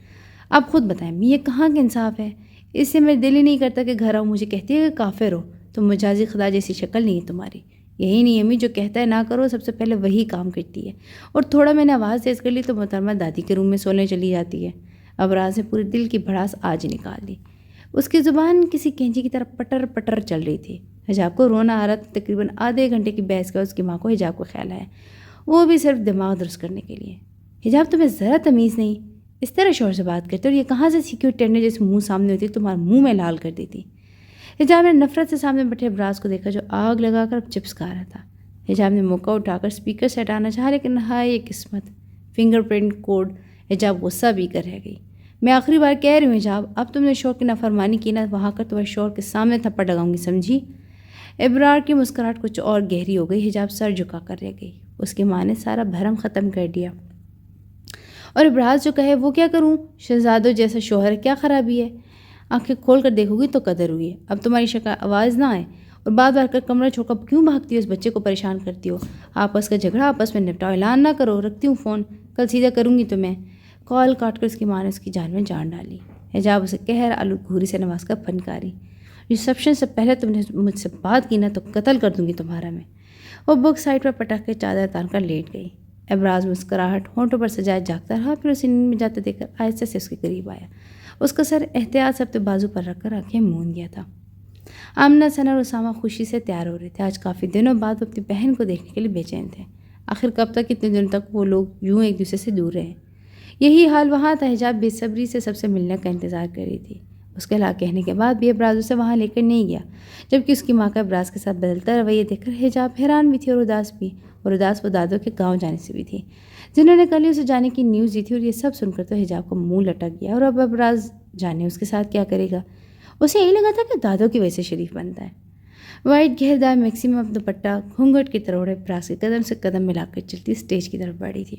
اب خود بتائیں یہ کہاں کا انصاف ہے؟ اس سے میرے دل ہی نہیں کرتا کہ گھر آؤ، مجھے کہتی ہے کہ کافر ہو، تو مجازی خدا جیسی شکل نہیں ہے تمہاری۔ یہی نہیں امی، جو کہتا ہے نہ کرو سب سے پہلے وہی کام کرتی ہے، اور تھوڑا میں نے آواز تیز کر لی تو محترمہ دادی کے روم میں سونے چلی جاتی ہے۔ ابراز نے پورے دل کی بھڑاس آج نکال دی۔ اس کی زبان کسی کینچی کی طرح پٹر پٹر چل رہی تھی۔ حجاب کو رونا آ رہا تھا۔ تقریباً آدھے گھنٹے کی بحث کا اس کی ماں کو حجاب کو خیال آیا، وہ بھی صرف دماغ درست کرنے کے لیے۔ حجاب تمہیں ذرا تمیز نہیں، اس طرح شوہر سے بات کرتے، اور یہ کہاں سے سیکھی ٹینڈے جیسے منہ سامنے ہوتی تمہارے منہ میں لال کر دیتی۔ حجاب نے نفرت سے سامنے بیٹھے ابراز کو دیکھا جو آگ لگا کر چپس کھا رہا تھا۔ حجاب نے موقع اٹھا کر اسپیکر سے ہٹانا چاہا، لیکن ہائے یہ قسمت، فنگر پرنٹ کوڈ۔ حجاب غصہ بھی کر رہ گئی۔ میں آخری بار کہہ رہی ہوں حجاب، اب تم نے شوہر کی نافرمانی کی نا، وہاں کر تمہارے شوہر کے سامنے تھپڑ لگاؤں گی، سمجھی؟ ابرار کی مسکراہٹ کچھ اور گہری ہو گئی۔ حجاب سر جھکا کر رہ گئی۔ اس کی ماں نے سارا بھرم ختم کر دیا، اور ابراز جو کہے وہ کیا کروں؟ شہزادوں جیسا شوہر کیا خرابی ہے؟ آنکھیں کھول کر دیکھو گی تو قدر ہوئی ہے۔ اب تمہاری شکل آواز نہ آئے، اور بار بار کر کمرہ چھوڑ کر کیوں بھاگتی ہو؟ اس بچے کو پریشان کرتی ہو۔ آپس کا جھگڑا آپس میں نپٹاؤ، اعلان نہ کرو۔ رکھتی ہوں فون، کل سیدھا کروں گی تمہیں۔ کال کاٹ کر اس کی ماں نے اس کی جان میں جان ڈالی۔ حجاب اسے قہر آلود گھوری سے نواز کر پھنکاری، ریسیپشن سے پہلے تم نے مجھ سے بات کی نا تو قتل کر دوں گی تمہارا میں۔ وہ بک سائڈ پر پٹک کے چادر تان کر لیٹ گئی۔ ابراز مسکراہٹ ہونٹوں پر سجائے جاگتا رہا، پھر اسے نیند میں جاتے دیکھ کر آہستہ سے اس کے قریب آیا۔ اس کا سر احتیاط سے اپنے بازو پر رکھ کر آنکھیں مون گیا تھا۔ آمنہ، ثنا اور اسامہ خوشی سے تیار ہو رہے تھے۔ آج کافی دنوں بعد وہ اپنی بہن کو دیکھنے کے لیے بے چین تھے۔ آخر کب تک اتنے دنوں تک وہ لوگ یوں ایک دوسرے سے دور رہے؟ یہی حال وہاں تھا۔ حجاب بے صبری سے سب سے ملنے کا انتظار کر رہی تھی۔ اس کے لا کہنے کے بعد بھی ابراز اسے وہاں لے کر نہیں گیا، جبکہ اس کی ماں کا ابراز کے ساتھ بدلتا رویہ دیکھ کر حجاب حیران بھی تھی اور اداس بھی، اور اداس وہ دادوں کے گاؤں جانے سے بھی تھی، جنہوں نے کل ہی اسے جانے کی نیوز دی تھی۔ اور یہ سب سن کر تو حجاب کو منہ لٹک گیا، اور اب ابراز جانے اس کے ساتھ کیا کرے گا۔ اسے یہی لگا تھا کہ دادوں کی وجہ سے شریف بنتا ہے۔ وائٹ گھیردار میکسیمم دوپٹہ گھونگھٹ کی طرح اڑے ابراز کے قدم سے قدم ملا کر چلتی اسٹیج کی طرف بڑھی تھی۔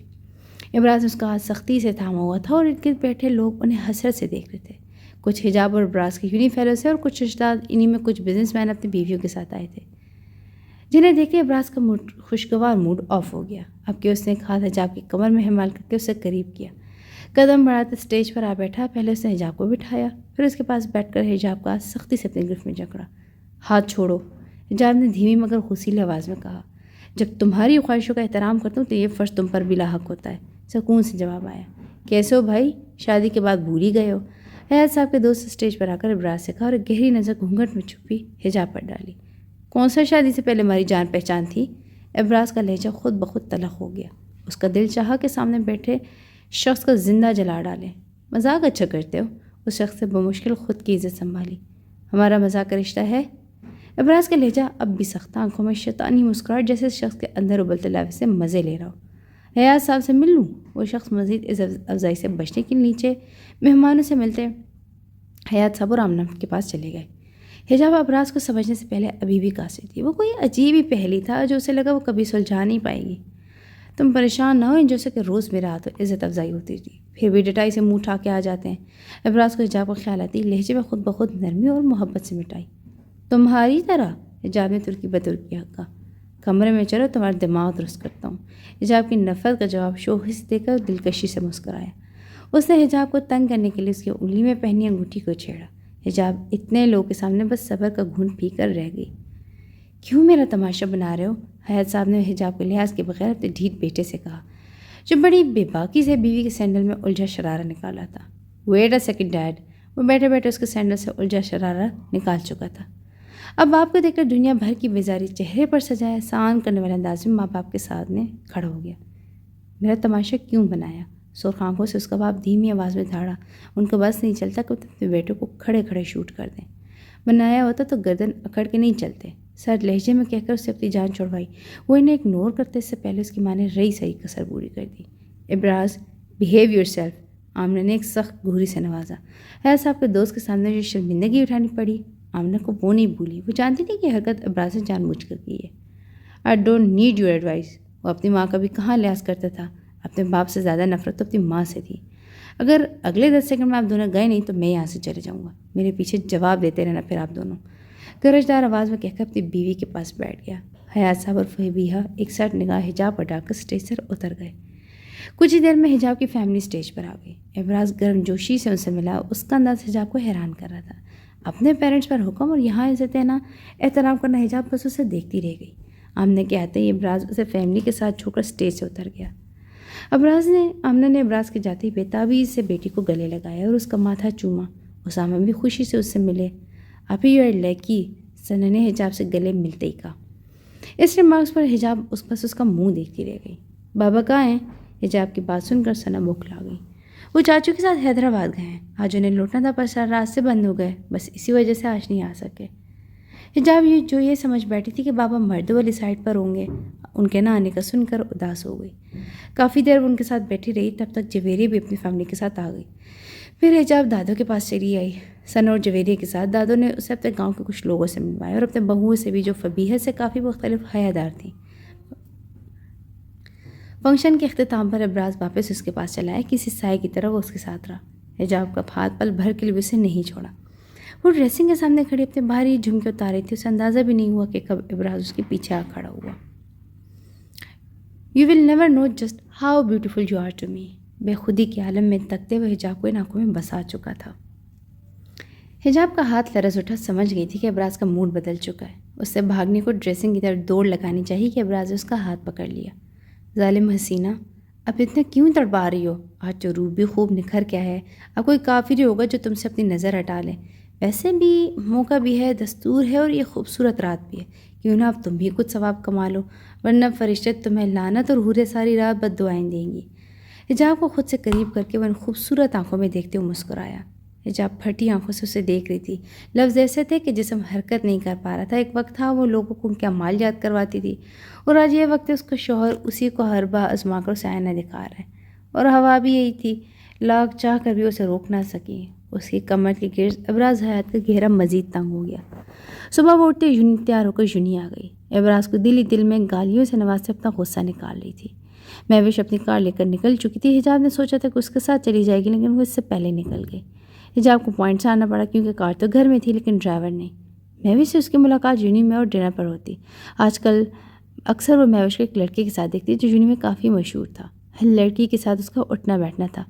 ابراز اس کا ہاتھ سختی سے تھاما ہوا تھا، اور ارد گرد بیٹھے لوگ انہیں حسرت سے دیکھ رہے تھے۔ کچھ حجاب اور ابراز کے یونی فیلو سے، اور کچھ رشتہ انہی میں کچھ بزنس مین اپنی بیویوں کے ساتھ آئے تھے، جنہیں دیکھ کے ابراز کا خوشگوار موڈ آف ہو گیا۔ اب کہ اس نے ایک ہاتھ حجاب کی کمر میں حمال کر کے اسے قریب کیا، قدم بڑھاتے اسٹیج پر آ بیٹھا۔ پہلے اس نے حجاب کو بٹھایا، پھر اس کے پاس بیٹھ کر حجاب کا ہاتھ سختی سے اپنی گرفت میں جکڑا۔ ہاتھ چھوڑو، حجاب نے دھیمی مگر غصیلی آواز میں کہا۔ جب تمہاری خواہشوں کا احترام کرتا ہوں تو یہ فرض تم پر بھی لاحق ہوتا ہے، سکون سے جواب آیا۔ کیسے ہو بھائی، شادی کے بعد بھول ہی گئے ہو؟ حیات صاحب کے دوست اسٹیج پر آ کر ابراز سے کہا، اور ایک گہری نظر گھونگھٹ میں چھپی حجاب پر ڈالی۔ کون سا شادی سے پہلے ہماری جان پہچان تھی؟ ابراز کا لہجہ خود بخود تلخ ہو گیا۔ اس کا دل چاہا کہ سامنے بیٹھے شخص کو زندہ جلا ڈالے۔ مذاق اچھا کرتے ہو؟ اس شخص سے بمشکل خود کی عزت سنبھالی۔ ہمارا مذاق کا رشتہ ہے؟ ابراز کا لہجہ اب بھی سخت، آنکھوں میں شیطانی مسکراہٹ، جیسے اس شخص کے اندر ابلتے لاوے سے مزے لے رہا ہو۔ حیات صاحب سے مل لوں؟ وہ شخص مزید عزت افزائی سے بچنے کے نیچے مہمانوں سے ملتے حیات صاحب اور آمنہ کے پاس چلے گئے۔ حجاب ابراز کو سمجھنے سے پہلے ابھی بھی قاصر تھی۔ وہ کوئی عجیب ہی پہلی تھا جو اسے لگا وہ کبھی سلجھا نہیں پائے گی۔ تم پریشان نہ ہو، جیسے کہ روز میرا ہاتھ عزت افزائی ہوتی تھی، پھر بھی ڈٹائی سے منہ اٹھا کے آ جاتے ہیں۔ ابراز کو حجاب کا خیال آتی، لہجے میں خود بخود نرمی اور محبت سے مٹائی۔ تمہاری طرح؟ حجاب نے ترکی بدل کہا۔ کمرے میں چلو، تمہارا دماغ درست کرتا ہوں۔ حجاب کی نفرت کا جواب شوخی سے دے کر دلکشی سے مسکرایا۔ اس نے حجاب کو تنگ کرنے کے لیے اس کی انگلی میں پہنی انگوٹھی کو چھیڑا۔ حجاب اتنے لوگوں کے سامنے بس صبر کا گھونٹ پی کر رہ گئی۔ کیوں میرا تماشا بنا رہے ہو؟ حیات صاحب نے حجاب کے لحاظ کے بغیر اپنے ڈھیٹ بیٹے سے کہا، جو بڑی بے باکی سے بیوی کے سینڈل میں الجھا شرارہ نکالا تھا۔ Wait a second dad. وہ بیٹھے بیٹھے اس کے سینڈل سے الجھا شرارہ نکال چکا تھا۔ اب باپ کو دیکھ کر دنیا بھر کی بیزاری چہرے پر سجائے احسان کرنے والے انداز میں ماں باپ کے سامنے کھڑا ہو گیا۔ میرا تماشا کیوں بنایا؟ سرخ آنکھوں سے اس کا باپ دھیمی آواز میں دھاڑا۔ ان کو بس نہیں چلتا کہ اپنے بیٹوں کو کھڑے کھڑے شوٹ کر دیں۔ بنایا ہوتا تو گردن اکڑ کے نہیں چلتے۔ سرد لہجے میں کہہ کر اسے اپنی جان چھڑوائی۔ وہ انہیں اگنور کرتے اس سے پہلے اس کی ماں نے رئی سہی کسر پوری کر دی۔ ابراز، بیہیو یور سیلف، آمنہ نے ایک سخت گھوری سے نوازا۔ حیات صاحب کے دوست کے سامنے جو شرمندگی اٹھانی پڑی، آمنہ کو وہ نہیں بھولی۔ وہ جانتی تھی کہ حرکت ابراز نے جان بوجھ کر کی ہے۔ I don't need your advice. وہ اپنی ماں کا بھی کہاں لحاظ کرتا تھا؟ اپنے باپ سے زیادہ نفرت تو اپنی ماں سے تھی۔ اگر اگلے 10 سیکنڈ میں آپ دونوں گئے نہیں تو میں یہاں سے چلے جاؤں گا۔ میرے پیچھے جواب دیتے رہنا پھر آپ دونوں، گرجدار آواز میں کہہ کر اپنی بیوی کے پاس بیٹھ گیا۔ حیات صاحب اور فبیہہ ایک ساتھ نگاہ حجاب پر ڈال کر اسٹیج سے اتر گئے۔ کچھ ہی دیر میں حجاب کی فیملی اسٹیج پر آ گئی۔ ابراز گرم جوشی سے ان سے ملا۔ اس کا انداز حجاب کو حیران کر رہا تھا۔ اپنے پیرنٹس پر حکم اور یہاں عزت دینا، احترام کرنا، حجاب بس اسے دیکھتی رہ گئی۔ آمنہ کے آتے ہی ابراز اسے فیملی کے ساتھ چھوڑ کر اسٹیج سے اتر گیا۔ آمنہ نے ابراز کے جاتے ہی بےتابی سے بیٹی کو گلے لگایا اور اس کا ماتھا چوما۔ اسامہ بھی خوشی سے اس سے ملے۔ ابھی یو آر لکی، ثنا نے حجاب سے گلے ملتے ہی کہا۔ اس ریمارکس پر حجاب اس کا منہ دیکھتی رہ گئی۔ بابا کہاں ہیں؟ حجاب کی بات سن کر ثنا بوکھلا گئی۔ وہ چاچو کے ساتھ حیدرآباد گئے ہیں۔ آج انہیں لوٹنا تھا پر سارے راستے بند ہو گئے، بس اسی وجہ سے آج نہیں آ سکے۔ حجاب یہ سمجھ بیٹھی تھی کہ بابا مردوں والی سائڈ پر ہوں گے، ان کے نہ آنے کا سن کر اداس ہو گئی۔ کافی دیر وہ ان کے ساتھ بیٹھی رہی، تب تک جویریہ بھی اپنی فیملی کے ساتھ آ گئی۔ پھر حجاب دادو کے پاس چلی آئی۔ ثنا اور جویریہ کے ساتھ دادو نے اسے اپنے گاؤں کے کچھ لوگوں سے ملوایا اور اپنے بہوؤں سے بھی، جو فبیہہ سے کافی مختلف حیادار تھیں۔ فنکشن کے اختتام پر ابراز واپس اس کے پاس چلا ہے، کسی سائے کی طرح وہ اس کے ساتھ رہا۔ حجاب کا ہاتھ پل بھر کے لیے اسے نہیں چھوڑا۔ وہ ڈریسنگ کے سامنے کھڑی اپنے بھاری جھمکے اتار رہی تھی۔ اسے اندازہ بھی نہیں ہوا کہ کب ابراز اس کے پیچھے آ کھڑا ہوا۔ You will never know just how beautiful you are to me. بے خودی کے عالم میں تکتے ہوئے حجاب کو ان آنکھوں میں بسا چکا تھا۔ حجاب کا ہاتھ لرز اٹھا، سمجھ گئی تھی کہ ابراز کا موڈ بدل چکا ہے۔ اس سے بھاگنے کو ڈریسنگ کی طرف دوڑ لگانی چاہیے کہ ابراز نے اس کا ہاتھ پکڑ لیا۔ ظالم حسینہ، اب اتنا کیوں تڑپا رہی ہو؟ آج جو روح بھی خوب نکھر کیا ہے، اب کوئی کافر ہی ہوگا جو تم سے اپنی نظر ہٹا لے۔ ویسے بھی موقع بھی ہے، دستور ہے، اور یہ خوبصورت رات بھی ہے، کیوں نہ اب تم بھی کچھ ثواب کما لو، ورنہ فرشتے تمہیں لعنت اور حوریں ساری رات بد دعائیں دیں گی۔ حجاب کو خود سے قریب کر کے وہ ان خوبصورت آنکھوں میں دیکھتے ہوئے مسکرایا۔ حجاب پھٹی آنکھوں سے اسے دیکھ رہی تھی۔ لفظ ایسے تھے کہ جسم حرکت نہیں کر پا رہا تھا۔ ایک وقت تھا وہ لوگوں کو ان کے اعمال یاد کرواتی تھی، اور آج یہ وقت ہے اس کا شوہر اسی کو ہر بار آزما کر اسے آئینہ دکھا رہا ہے، اور ہوا بھی یہی تھی، لاکھ چاہ کر بھی اسے روک نہ سکی۔ اس کی کمر کے گرد ابراز حیات کا گھیرا مزید تنگ ہو گیا۔ صبح وہ اٹھتے یونی تیار ہو کر یونی آ گئی۔ ابراز کو دل ہی دل میں گالیوں سے نوازتے اپنا غصہ نکال رہی تھی۔ مہوش اپنی کار لے کر نکل چکی تھی۔ حجاب نے سوچا تھا کہ اس کے ساتھ چلی جائے گی، لیکن وہ اس سے پہلے نکل گئی۔ حجاب کو پوائنٹ سے آنا پڑا کیونکہ کار تو گھر میں تھی لیکن ڈرائیور نہیں۔ مہوش سے اس کی ملاقات یونی میں اور ڈنر پر ہوتی۔ آج کل اکثر وہ مہوش کو ایک لڑکے کے ساتھ دیکھتی جو یونی میں کافی مشہور تھا۔ لڑکی کے ساتھ اس کا اٹھنا بیٹھنا تھا۔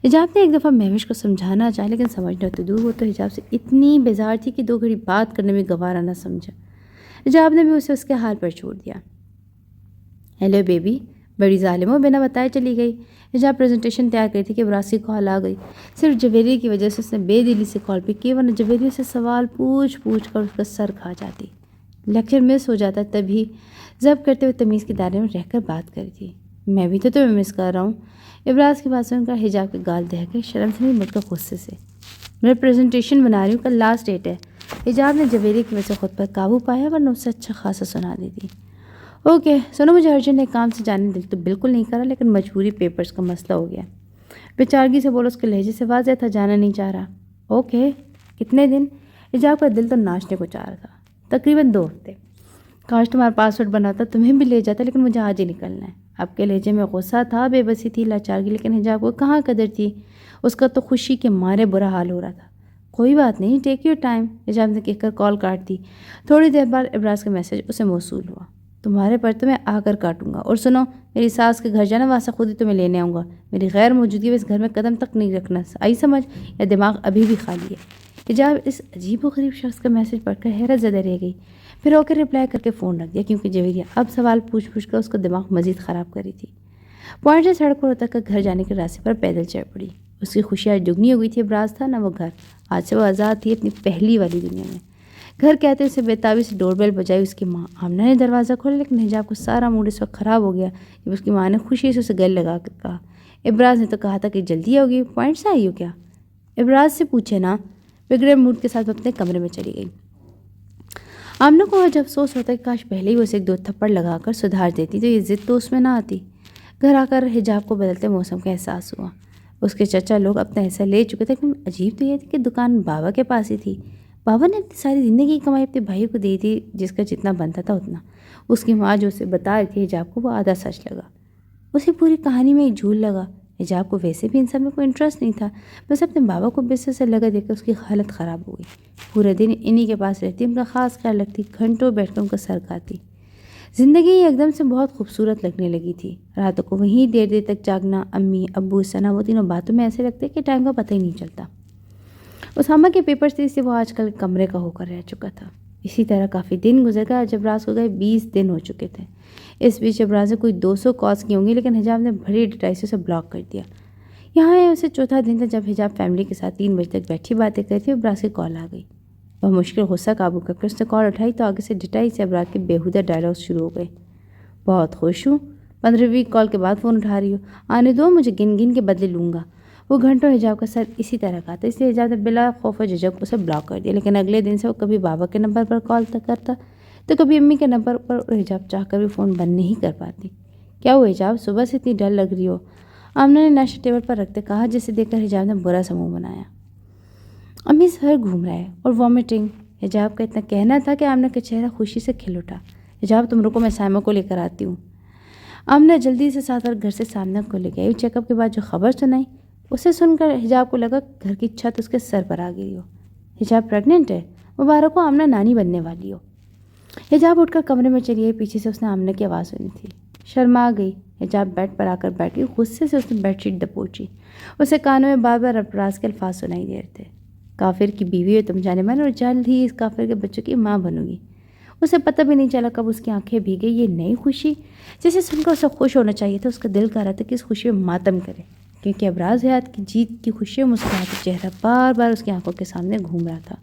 حجاب نے ایک دفعہ مہوش کو سمجھانا چاہا، لیکن سمجھنا تو دور، وہ تو حجاب سے اتنی بیزار تھی کہ 2 گھڑی بات کرنے میں گوارا نہ سمجھا۔ حجاب نے بھی اسے اس کے حال پر چھوڑ دیا۔ ہیلو بیبی، بڑی ظالم ہو، بنا بتائے چلی گئی۔ حجاب پریزنٹیشن تیار کری تھی کہ ابراز کی کال آ گئی۔ صرف جویریہ کی وجہ سے اس نے بے دلی سے کال پک کی، ورنہ جویریہ سے سوال پوچھ کر اس کا سر کھا جاتی۔ لیکچر مس ہو جاتا، تبھی ضبط کرتے ہوئے تمیز کے دائرے میں رہ کر بات کری تھی۔ میں بھی تو تمہیں مس کر رہا ہوں۔ ابراز کی بات سن کر حجاب کے گال دہک گئے، شرم سے نہیں بلکہ غصے سے۔ میں پریزنٹیشن بنا رہی ہوں، کل لاسٹ ڈیٹ ہے۔ حجاب نے جویری کی وجہ سے خود پر قابو پایا ورنہ اسے اچھا خاصا سنا دیتی۔ اوکے سنو، مجھے ارجنٹ ایک کام سے جانے دل تو بالکل نہیں کرا، لیکن مجبوری پیپرز کا مسئلہ ہو گیا۔ بیچارگی سے بولو، اس کے لہجے سے واضح تھا جانا نہیں چاہ رہا۔ اوکے کتنے دن؟ حجاب کا دل تو ناچنے کو چاہ رہا تھا۔ تقریباً 2 ہفتے۔ کاش تمہارا پاسورڈ بنا ہوتا، تمہیں بھی لے جاتا، لیکن مجھے آج ہی نکلنا ہے۔ آپ کے لہجے میں غصہ تھا، بے بسی تھی، لاچارگی، لیکن حجاب کو کہاں قدر تھی، اس کا تو خوشی کے مارے برا حال ہو رہا تھا۔ کوئی بات نہیں، ٹیک یور ٹائم، حجاب نے کہہ کر کال کاٹ دی۔ تھوڑی دیر بعد ابراز کا میسج اسے موصول ہوا۔ تمہارے پر تو میں آ کر کاٹوں گا، اور سنو میری ساس کے گھر جانا، وہاں سے خود ہی تمہیں لینے آؤں گا۔ میری غیر موجودگی میں اس گھر میں قدم تک نہیں رکھنا، آئی سمجھ، یا دماغ ابھی بھی خالی ہے؟ حجاب اس عجیب و غریب شخص کا میسج پڑھ کر حیرت زدہ رہ گئی، پھر ہو کے رپلائی کر کے فون رکھ دیا، کیونکہ جویریہ اب سوال پوچھ کر اس کا دماغ مزید خراب کر رہی تھی۔ پوائنٹ سے سڑک پر اتر کر گھر جانے کے راستے پر پیدل چل پڑی۔ اس کی خوشی آج دگنی ہو گئی تھی۔ ابراز تھا نہ وہ گھر، آج سے وہ آزاد تھی اپنی پہلی والی دنیا میں۔ گھر کہتے اسے بےتابی سے ڈور بیل بجائی اس کی ماں آمنہ نے دروازہ کھولا، لیکن حجاب کو سارا موڈ اس وقت خراب ہو گیا جب اس کی ماں نے خوشی سے اسے گل لگا کر کہا، ابراز نے تو کہا تھا کہ جلدی ہوگی، پوائنٹ سے آئی ہو کیا؟ ابراز سے پوچھے نا۔ بگڑے موڈ کے ساتھ وہ اپنے کمرے میں چلی گئی۔ آمنہ کو آج افسوس ہوتا کہ کاش پہلے ہی وہ اسے 1-2 تھپڑ لگا کر سدھار دیتی تو یہ ضد تو اس میں نہ آتی۔ گھر آ کر حجاب کو بدلتے موسم کا احساس ہوا۔ اس کے چچا لوگ اپنا حصہ لے چکے تھے، لیکن عجیب تو یہ تھی کہ دکان بابا کے پاس ہی تھی۔ بابا نے اپنی ساری زندگی کی کمائی اپنے بھائی کو دی تھی، جس کا جتنا بنتا تھا اتنا۔ اس کی ماں جو اسے بتا رہی تھی، حجاب کو وہ آدھا سچ لگا۔ اسے پوری کہانی میں ایک جھول لگا۔ حجاب کو ویسے بھی ان سب میں کوئی انٹرسٹ نہیں تھا، بس اپنے بابا کو بستر سے لگا دیکھ کر اس کی حالت خراب ہو گئی۔ پورے دن انہی کے پاس رہتی، ان کا خاص خیال رکھتی، گھنٹوں بیٹھ کر ان کا سر کھاتی۔ زندگی ایک دم سے بہت خوبصورت لگنے لگی تھی۔ راتوں کو وہیں دیر دیر تک جاگنا، امی ابو ثنا، وہ تینوں باتوں میں ایسے لگتے کہ ٹائم کا پتہ ہی نہیں چلتا۔ اسامہ کے پیپر سے وہ آج کل کمرے کا ہو کر رہ چکا تھا۔ اسی طرح کافی دن گزر گئے، آج ابراز کو گئے 20 دن ہو چکے تھے۔ اس بیچ ابراز نے کوئی 200 کالز کی ہوں گی، لیکن حجاب نے بڑی ڈٹائی سے اسے بلاک کر دیا۔ یہاں اسے چوتھا دن تھا جب حجاب فیملی کے ساتھ 3 بجے تک بیٹھی باتیں کر تھی، ابراز کی کال آ گئی۔ وہ مشکل غصہ قابو کر کے اس نے کال اٹھائی تو آگے سے ڈٹائی سے ابراز کے بیہودہ ڈائلاگز شروع ہو گئے۔ بہت خوش ہوں، 15ویں کال کے بعد فون اٹھا رہی ہو، آنے دو، مجھے گن گن کے بدلے لوں گا۔ وہ گھنٹوں حجاب کا سر اسی طرح کا تھا، اس لیے حجاب نے بلا خوف و جھجک اسے بلاک کر دیا، لیکن اگلے دن سے وہ کبھی بابا کے نمبر پر کال کرتا تو کبھی امی کے نمبر پر، اور حجاب چاہ کر بھی فون بند نہیں کر پاتی۔ کیا ہوا حجاب، صبح سے اتنی ڈل لگ رہی ہو؟ آمنہ نے ناشتہ ٹیبل پر رکھتے کہا، جسے دیکھ کر حجاب نے برا سا منہ بنایا۔ امی سر گھوم رہا ہے اور وامٹنگ۔ حجاب کا اتنا کہنا تھا کہ آمنہ کا چہرہ خوشی سے کھل اٹھا۔ حجاب تم رکو، میں سائمہ کو لے کر آتی ہوں۔ آمنہ جلدی سے ساتھ اور گھر سے سامنے کو لے گئی۔ چیک اپ کے بعد جو خبر سنائی اسے سن کر حجاب کو لگا گھر کی چھت اس کے سر پر آ گئی ہو۔ حجاب پریگننٹ ہے؟ مبارک ہو، آمنہ نانی بننے والی ہو۔ حجاب اٹھ کر کمرے میں چلی گئی، پیچھے سے اس نے آمنہ کی آواز سنی تھی۔ شرما گئی، حجاب بیڈ پر آ کر بیٹھ گئی، غصے سے اس نے بیڈ شیٹ دبوچی۔ اسے کانوں میں بار بار ابراز کے الفاظ سنائی دے رہے تھے، کافر کی بیوی ہو تم جانے من، اور جلد ہی اس کافر کے بچوں کی ماں بنوں گی۔ اسے پتہ بھی نہیں چلا کب اس کی آنکھیں بھیگ گئی۔ یہ نئی خوشی جسے سن کر اسے خوش ہونا چاہیے تھا، اس کا دل کہہ رہا تھا کہ اس خوشی میں ماتم کرے، کیونکہ ابراز حیات کی جیت کی خوشی اور مسکراتا چہرہ بار بار اس کی آنکھوں کے سامنے گھوم رہا تھا۔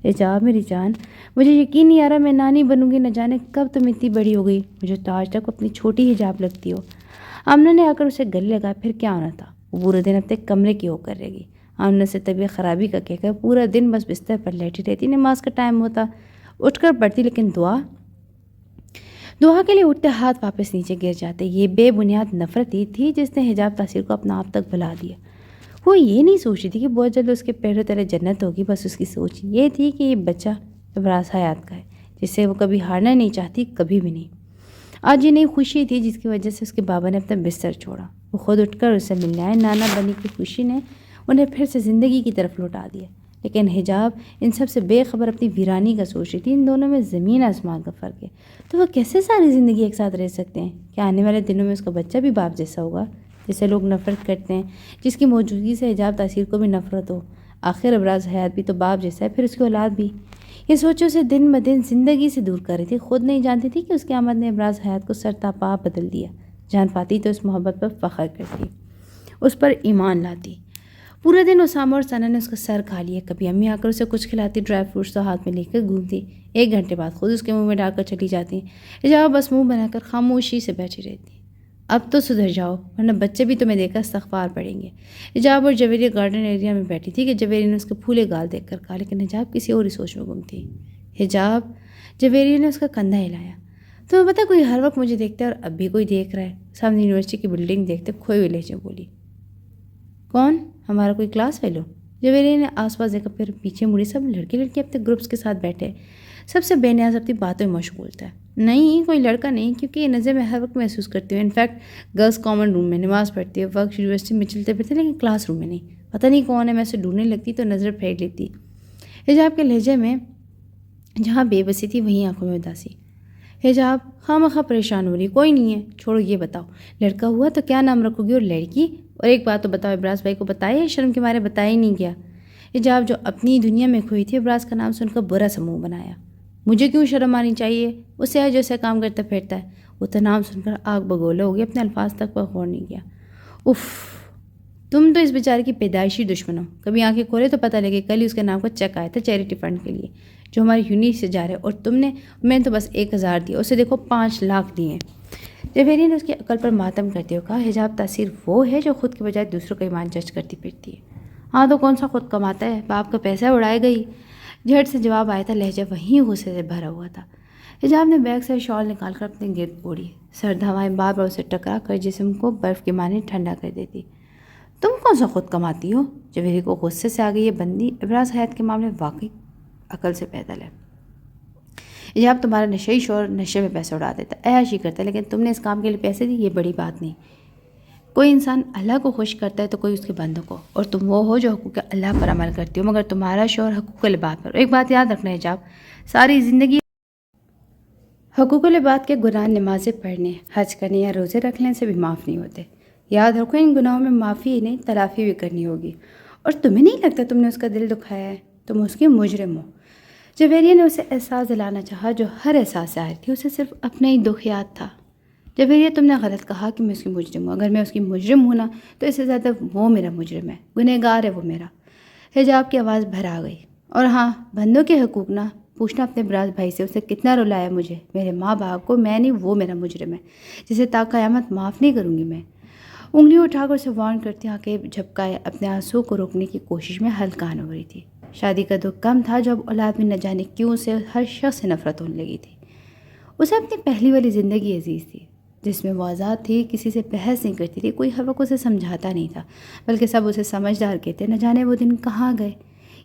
حجاب میری جان، مجھے یقین نہیں آ رہا میں نانی بنوں گی، نہ جانے کب تم اتنی بڑی ہو گئی، مجھے تو آج تک اپنی چھوٹی حجاب لگتی ہو۔ آمنہ نے آ کر اسے گلے لگا، پھر کیا ہونا تھا، وہ پورے دن اپنے کمرے کی ہو کر رہ گئی۔ آمنہ سے طبیعت خرابی کا کہہ کر پورا دن بس بستر پر لیٹی رہتی، نماز کا ٹائم ہوتا اٹھ کر پڑھتی، لیکن دعا کے لیے اٹھتے ہاتھ واپس نیچے گر جاتے۔ یہ بے بنیاد نفرت ہی تھی جس نے حجاب تاثیر کو اپنا آپ تک بھلا دیا۔ وہ یہ نہیں سوچ رہی تھی کہ بہت جلد اس کے پیروں تلے جنت ہوگی، بس اس کی سوچ یہ تھی کہ یہ بچہ ابراز حیات کا ہے، جس سے وہ کبھی ہارنا نہیں چاہتی، کبھی بھی نہیں۔ آج یہ نئی خوشی تھی جس کی وجہ سے اس کے بابا نے اپنا بستر چھوڑا۔ وہ خود اٹھ کر اس سے ملنے آئے۔ نانا بنی کی خوشی نے انہیں پھر سے زندگی کی طرف لوٹا دیا، لیکن حجاب ان سب سے بے خبر اپنی ویرانی کا سوچ رہی تھی۔ ان دونوں میں زمین آسمان کا فرق ہے، تو وہ کیسے ساری زندگی ایک ساتھ رہ سکتے ہیں؟ کہ آنے والے دنوں میں اس کا بچہ بھی باپ جیسا ہوگا، جسے لوگ نفرت کرتے ہیں، جس کی موجودگی سے حجاب تاثیر کو بھی نفرت ہو؟ آخر ابراز حیات بھی تو باپ جیسا ہے، پھر اس کی اولاد بھی۔ یہ سوچوں سے دن بدن زندگی سے دور کر رہی تھی۔ خود نہیں جانتی تھی کہ اس کی آمد نے ابراز حیات کو سرتاپا بدل دیا۔ جان پاتی تو اس محبت پر فخر کرتی، اس پر ایمان لاتی۔ پورے دن اسامہ اور ثنا نے اس کا سر کھا لیا۔ کبھی امی آ کر اسے کچھ کھلاتی، ڈرائی فروٹس تو ہاتھ میں لے کر گھومتی، 1 گھنٹے بعد خود اس کے منہ میں ڈال کر چلی جاتی۔ حجاب بس منہ بنا کر خاموشی سے بیٹھی رہتی۔ اب تو سدھر جاؤ ورنہ بچے بھی تمہیں دیکھ کر استغفار پڑیں گے۔ حجاب اور جویریہ گارڈن ایریا میں بیٹھی تھی کہ جویریہ نے اس کے پھولے گال دیکھ کر کہا، لیکن حجاب کسی اور ہی سوچ میں گم تھی۔ حجاب، جویریہ نے اس کا کندھا ہلایا۔ تمہیں پتہ کوئی ہر وقت مجھے دیکھتا ہے اور اب بھی کوئی دیکھ رہا ہے۔ سامنے یونیورسٹی کی بلڈنگ دیکھتے کھوئے ہوئے لہجے بولی۔ کون؟ ہمارا کوئی کلاس فیلو؟ جویریہ نے آس پاس دیکھا، پھر پیچھے مڑی۔ سب لڑکے لڑکی اپنے گروپس کے ساتھ بیٹھے، سب سے بے نیاز اپنی باتوں میں مشغول تھا۔ نہیں، کوئی لڑکا نہیں، کیونکہ یہ نظر میں ہر وقت محسوس کرتی ہوں۔ انفیکٹ گرلس کامن روم میں نماز پڑھتی ہے، وقت یونیورسٹی میں چلتے پھرتے، لیکن کلاس روم میں نہیں۔ پتہ نہیں کون ہے، میں اسے ڈھونڈنے لگتی تو نظر پھیر لیتی۔ حجاب کے لہجے میں جہاں بے بسی تھی وہیں آنکھوں میں اداسی۔ حجاب خواہ پریشان ہو رہی، کوئی نہیں ہے، چھوڑو یہ بتاؤ لڑکا ہوا تو کیا نام رکھو گی اور لڑکی؟ اور ایک بات تو بتاؤ، ابراز بھائی کو بتایا، شرم کے مارے بتایا ہی نہیں گیا؟ حجاب جو اپنی دنیا میں کھوئی تھی، ابراز کا نام سن کر برا سا منہ بنایا۔ مجھے کیوں شرم آنی چاہیے؟ اسے ہے جو اسے کام کرتا پھرتا ہے۔ وہ تو نام سن کر آگ بگولا ہو گیا، اپنے الفاظ تک پر غور نہیں کیا۔ اف، تم تو اس بیچارے کی پیدائشی دشمن ہو۔ کبھی آنکھیں کھولے تو پتہ لگے، کل ہی اس کے نام کا چیک آیا تھا چیریٹی فنڈ کے لیے جو ہماری یونیورسٹی سے جا رہے، اور میں نے تو بس 1000 دیا، اسے دیکھو 5 لاکھ دیے۔ جویریہ نے اس کی عقل پر ماتم کرتے ہوئے کہا، حجاب تاثیر وہ ہے جو خود کے بجائے دوسروں کا ایمان جج کرتی پھرتی ہے۔ ہاں تو کون سا خود کماتا ہے، باپ کا پیسہ اڑائے گئی؟ جھٹ سے جواب آیا تھا، لہجہ وہیں غصے سے بھرا ہوا تھا۔ حجاب نے بیگ سے شال نکال کر اپنے گرد اوڑھی۔ سرد ہوائیں بار بار اسے ٹکرا کر جسم کو برف کے مانند ٹھنڈا کر دیتی۔ تم کون سا خود کماتی ہو؟ جویریہ کو غصے سے آ گئی یہ بندی۔ ابراز حیات کے معاملے واقعی عقل سے پیدل ہے۔ حجاب تمہارا نشئی شوہر نشے میں پیسے اڑا دیتا ہے، عیاشی کرتا ہے، لیکن تم نے اس کام کے لیے پیسے دی، یہ بڑی بات نہیں۔ کوئی انسان اللہ کو خوش کرتا ہے تو کوئی اس کے بندوں کو، اور تم وہ ہو جو حقوق اللہ پر عمل کرتی ہو، مگر تمہارا شوہر حقوق العباد پر۔ ایک بات یاد رکھنا حجاب، ساری زندگی حقوق العباد کے گناہ نمازیں پڑھنے، حج کرنے یا روزے رکھنے سے بھی معاف نہیں ہوتے۔ یاد رکھو، ان گناہوں میں معافی ہی نہیں تلافی بھی کرنی ہوگی، اور تمہیں نہیں لگتا تم نے اس کا دل دکھایا ہے؟ تم اس کے مجرم ہو۔ جویریہ نے اسے احساس دلانا چاہا جو ہر احساس ظاہر تھی، اسے صرف اپنا ہی دکھ یاد تھا۔ جویریہ، تم نے غلط کہا کہ میں اس کی مجرم ہوں۔ اگر میں اس کی مجرم ہوں نا تو اس سے زیادہ وہ میرا مجرم ہے، گنہگار ہے وہ میرا۔ حجاب کی آواز بھر آ گئی۔ اور ہاں، بندوں کے حقوق نہ پوچھنا اپنے ابراز بھائی سے، اسے کتنا رلایا مجھے، میرے ماں باپ کو، میں نہیں، وہ میرا مجرم ہے جسے تا قیامت معاف نہیں کروں گی میں۔ انگلیوں اٹھا کر اسے وارن کرتی، آنکھیں جھپکائے اپنے آنسو کو روکنے کی کوشش میں ہلکان ہو رہی تھی۔ شادی کا دکھ کم تھا جو اب اولاد میں نہ جانے کیوں سے ہر شخص سے نفرت ہونے لگی تھی۔ اسے اپنی پہلی والی زندگی عزیز تھی جس میں وہ آزاد تھی، کسی سے بحث نہیں کرتی تھی، کوئی ہر وقت اسے سمجھاتا نہیں تھا، بلکہ سب اسے سمجھدار کہتے۔ نہ جانے وہ دن کہاں گئے۔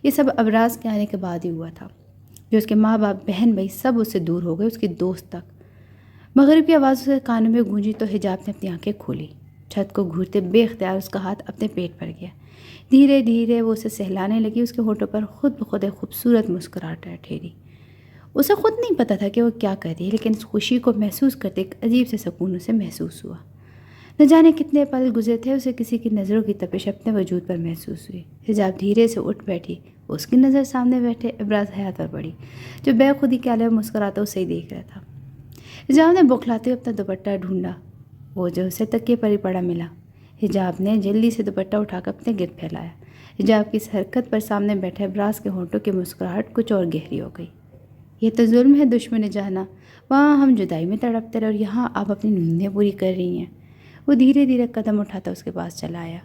یہ سب ابراز کے آنے کے بعد ہی ہوا تھا، جو اس کے ماں باپ، بہن بھائی سب اس سے دور ہو گئے، اس کے دوست تک۔ مغرب کی آواز اسے کانوں میں گونجی تو حجاب نے اپنی آنکھیں کھولی۔ چھت کو گھورتے بے اختیار اس کا ہاتھ اپنے پیٹ پر گیا۔ دھیرے دھیرے وہ اسے سہلانے لگی، اس کے ہونٹوں پر خود بخود ایک خوبصورت مسکراہٹ ٹھہری۔ اسے خود نہیں پتا تھا کہ وہ کیا کر رہی ہے، لیکن اس خوشی کو محسوس کرتے ایک عجیب سے سکون اسے محسوس ہوا۔ نہ جانے کتنے پل گزرے تھے، اسے کسی کی نظروں کی تپش اپنے وجود پر محسوس ہوئی۔ حجاب دھیرے سے اٹھ بیٹھی، اس کی نظر سامنے بیٹھے ابراز حیات پر پڑی، جو بے خودی کے علاوہ مسکراتا اسے ہی دیکھ رہا تھا۔ حجاب نے بوکھلاتے ہوئے اپنا دوپٹہ ڈھونڈا، وہ جو اسے تکیے پر ہی پڑا ملا۔ حجاب نے جلدی سے دوپٹہ اٹھا کر اپنے گرد پھیلایا۔ حجاب کی اس حرکت پر سامنے بیٹھے ابراز کے ہونٹوں کی مسکراہٹ کچھ اور گہری ہو گئی۔ یہ تو ظلم ہے دشمن جانا، وہاں ہم جدائی میں تڑپتے رہے اور یہاں آپ اپنی نیندیں پوری کر رہی ہیں۔ وہ دھیرے دھیرے قدم اٹھاتا اس کے پاس چلا آیا۔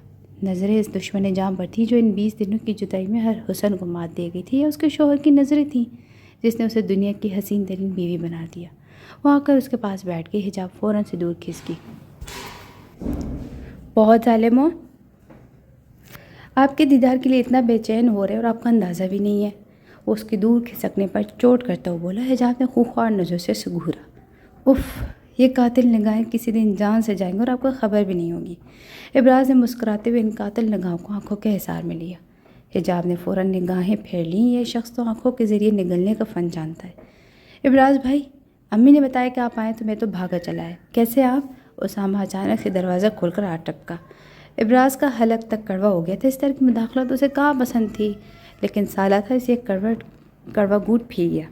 نظریں اس دشمن جاں پر تھیں جو ان 20 دنوں کی جدائی میں ہر حسن کو مات دے گئی تھی، یا اس کے شوہر کی نظریں تھیں جس نے اسے دنیا کی حسین ترین بیوی بنا دیا۔ وہ آ کر اس کے پاس بیٹھ گئی۔ حجاب فوراً سے دور کھسکی۔ بہت ظالم ہو، آپ کے دیدار کے لیے اتنا بے چین ہو رہے اور آپ کا اندازہ بھی نہیں ہے۔ وہ اس کے دور کھسکنے پر چوٹ کرتا ہوا بولا۔ حجاب نے خوخوار نظر سے اسے گھورا۔ اف، یہ قاتل نگاہیں کسی دن جان سے جائیں گے اور آپ کو خبر بھی نہیں ہوگی۔ ابراز نے مسکراتے ہوئے ان قاتل نگاہوں کو آنکھوں کے حصار میں لیا۔ حجاب نے فوراً نگاہیں پھیر لیں۔ یہ شخص تو آنکھوں کے ذریعے نگلنے کا فن جانتا ہے۔ ابراز بھائی، امی نے بتایا کہ آپ آئیں تو میں تو بھاگا چلا ہے۔ کیسے آپ؟ اسامہ اچانک سے دروازہ کھول کر آ ٹپکا۔ ابراز کا حلق تک کڑوا ہو گیا تھا۔ اس طرح کی مداخلت اسے کہاں پسند تھی، لیکن سالہ تھا، اسے کڑوا گوٹ پھی گیا۔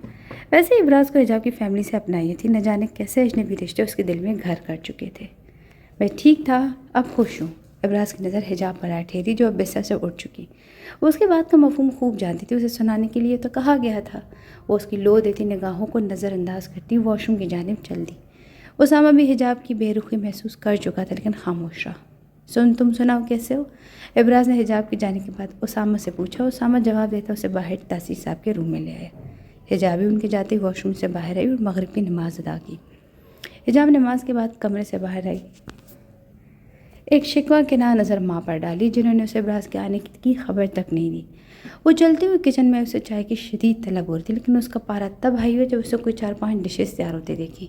ویسے ابراز کو حجاب کی فیملی سے اپنائی تھی، نہ جانے کیسے اجنبی رشتے اس کے دل میں گھر کر چکے تھے۔ میں ٹھیک تھا، اب خوش ہوں۔ ابراز کی نظر حجاب پر آ ٹھہری جو اب بستر سے اٹھ چکی۔ وہ اس کے بات کا مفہوم خوب جانتی تھی، اسے سنانے کے لیے تو کہا گیا تھا۔ وہ اس کی لو دیتی نگاہوں کو نظر انداز کرتی واش روم کی جانب چل دی۔ اسامہ بھی حجاب کی بے رخی محسوس کر چکا تھا لیکن خاموش رہا۔ تم سناؤ کیسے ہو؟ ابراز نے حجاب کے جانے کے بعد اسامہ سے پوچھا۔ اسامہ جواب دیتا اسے باہر تاثیر صاحب کے روم میں لے آیا۔ حجابی ان کے جاتے واش روم سے باہر آئی اور مغرب کی نماز ادا کی۔ حجاب نماز کے بعد کمرے سے باہر آئی، ایک شکوہ کے نظر ماں پر ڈالی جنہوں نے اسے ابراز کے آنے کی خبر تک نہیں دی۔ وہ چلتے ہوئے کچن میں اسے چائے کی شدید طلب ہو رہی تھی لیکن اس کا پارا تب ہائی ہوا جب اسے کوئی 4-5 ڈشز تیار ہوتے دیکھی۔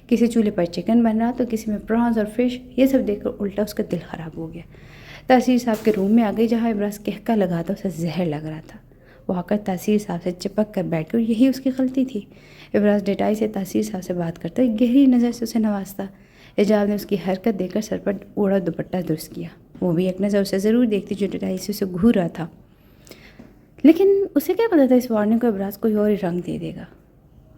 کسی چولہے پر چکن بن رہا تو کسی میں پرانز اور فش، یہ سب دیکھ کر الٹا اس کا دل خراب ہو گیا۔ تاثیر صاحب کے روم میں آ گئی جہاں ابراز کہکا لگاتا اسے زہر لگ رہا تھا۔ وہ آ کر تاثیر صاحب سے چپک کر بیٹھ گئی اور یہی اس کی غلطی تھی۔ ابراز ڈٹائی سے تاثیر صاحب سے بات کرتا ایک گہری نظر سے اسے نوازتا۔ حجاب نے اس کی حرکت دیکھ کر سر پر اوڑھا دوپٹہ درست کیا۔ وہ بھی ایک نظر اسے ضرور دیکھتی جو ڈٹائی سے اسے گھور رہا تھا، لیکن اسے کیا پتا تھا اس وارننگ کو ابراز کوئی اور ہی رنگ دے دے گا۔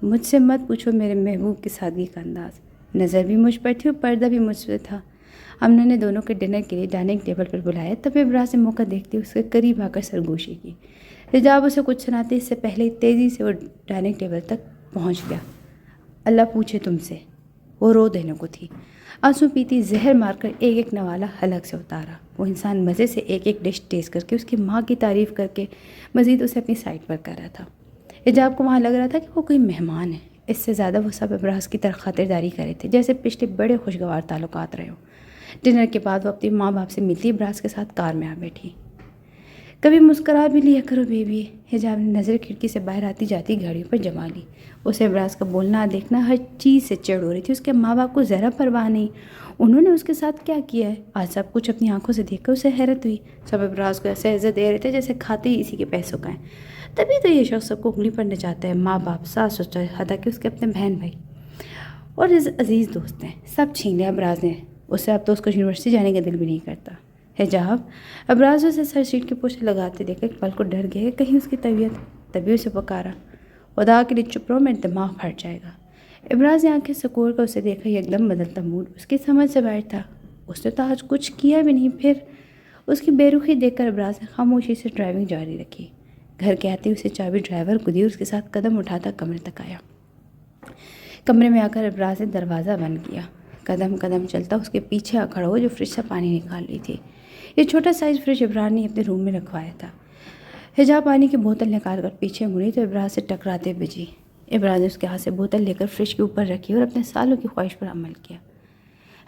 مجھ سے مت پوچھو میرے محبوب کی سادگی کا انداز۔ نظر بھی مجھ پر تھی اور پردہ بھی مجھ سے تھا۔ امنہ نے دونوں کے ڈنر کے لیے ڈائننگ ٹیبل پر بلایا، تب ابراز نے موقع دیکھتے اس کے قریب آ کر سرگوشی کی۔ حجاب اسے کچھ سناتے اس سے پہلے ہی تیزی سے وہ ڈائننگ ٹیبل تک پہنچ گیا۔ اللہ پوچھے تم سے، وہ رو دینے کو تھی۔ آنسو پیتی زہر مار کر ایک ایک نوالہ حلق سے اتارا۔ وہ انسان مزے سے ایک ایک ڈش ٹیسٹ کر کے اس کی ماں کی تعریف کر کے مزید اسے اپنی سائٹ پر کر رہا تھا۔ حجاب کو وہاں لگ رہا تھا کہ وہ کوئی مہمان ہے، اس سے زیادہ وہ سب ابراز کی طرح خاطرداری کر رہے تھے جیسے پچھلے بڑے خوشگوار تعلقات رہے ہوں۔ ڈنر کے بعد وہ اپنے ماں باپ سے ملتی ابراز کے ساتھ کار میں آ بیٹھی۔ کبھی مسکرا بھی لیا کرو بیبی۔ حجاب نے نظر کھڑکی سے باہر آتی جاتی گاڑیوں پر جما لی۔ اسے ابراز کا بولنا دیکھنا ہر چیز سے چڑ ہو رہی تھی۔ اس کے ماں باپ کو ذرا پرواہ نہیں، انہوں نے اس کے ساتھ کیا کیا ہے؟ آج سب کچھ اپنی آنکھوں سے دیکھ کر اسے حیرت ہوئی۔ سب ابراز کو ایسے عزت دے رہے تھے جیسے کھاتے ہی اسی کے پیسوں کا ہے۔ تبھی تو یہ شخص سب کو انگلی پر نچاتا ہے۔ ماں باپ، ساس سسر، حتیٰ کہ اس کے اپنے بہن بھائی اور عزیز دوست ہیں، سب چھین لیا ابراز نے اس سے۔ اب تو اس کو یونیورسٹی جانے کا دل بھی نہیں کرتا۔ حجاب ابراز اسے سر سیٹ کے پوچھے لگاتے دیکھ کر پل کو ڈر گئے کہیں اس کی طبیعت، تبھی اسے پکارا، خدا کے لیے چپ رہو، میرا دماغ پھٹ جائے گا۔ ابراز نے آنکھیں سکوڑ کر اسے دیکھا۔ ایک دم بدلتا موڈ اس کی سمجھ سے باہر تھا۔ اس نے تو آج کچھ کیا بھی نہیں۔ پھر اس کی بے رخی دیکھ کر ابراز نے خاموشی سے ڈرائیونگ جاری رکھی۔ گھر کے آتے اسے چابی ڈرائیور کو دی اور اس کے ساتھ قدم اٹھاتا کمرے تک آیا۔ کمرے میں آ کر ابراز نے دروازہ بند کیا۔ قدم قدم چلتا اس کے پیچھے آ کھڑا ہوا جو فریج سے پانی نکال رہی تھی۔ یہ چھوٹا سائز فریج ابراز نے اپنے روم میں رکھوایا تھا۔ حجاب پانی کی بوتل نکال کر پیچھے مڑی تو ابراز سے ٹکراتے بجی۔ ابراز نے اس کے ہاتھ سے بوتل لے کر فریج کے اوپر رکھی اور اپنے سالوں کی خواہش پر عمل کیا۔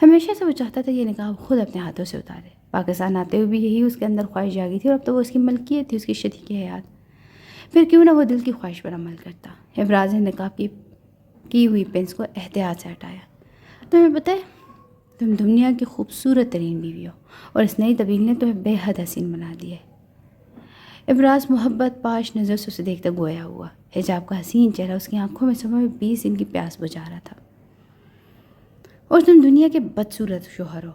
ہمیشہ سے وہ چاہتا تھا یہ نقاب خود اپنے ہاتھوں سے اتارے۔ پاکستان آتے ہوئے بھی یہی اس کے اندر خواہش جاگی تھی اور اب تو وہ اس کی ملکیت تھی، اس کی شدید حیات۔ پھر کیوں نہ وہ دل کی خواہش پر عمل کرتا۔ ابراز نے نقاب کی ہوئی پنس کو احتیاط سے ہٹایا۔ تمہیں پتہ ہے تم دنیا کی خوبصورت ترین بیوی ہو اور اس نئی طویل نے تمہیں بے حد حسین بنا دیا ہے۔ ابراز محبت پاش نظر سے اسے دیکھتا گویا ہوا۔ حجاب کا حسین چہرہ اس کی آنکھوں میں صبح میں 20 دن کی پیاس بجھا رہا تھا۔ اور تم دنیا کے بدصورت شوہر ہو۔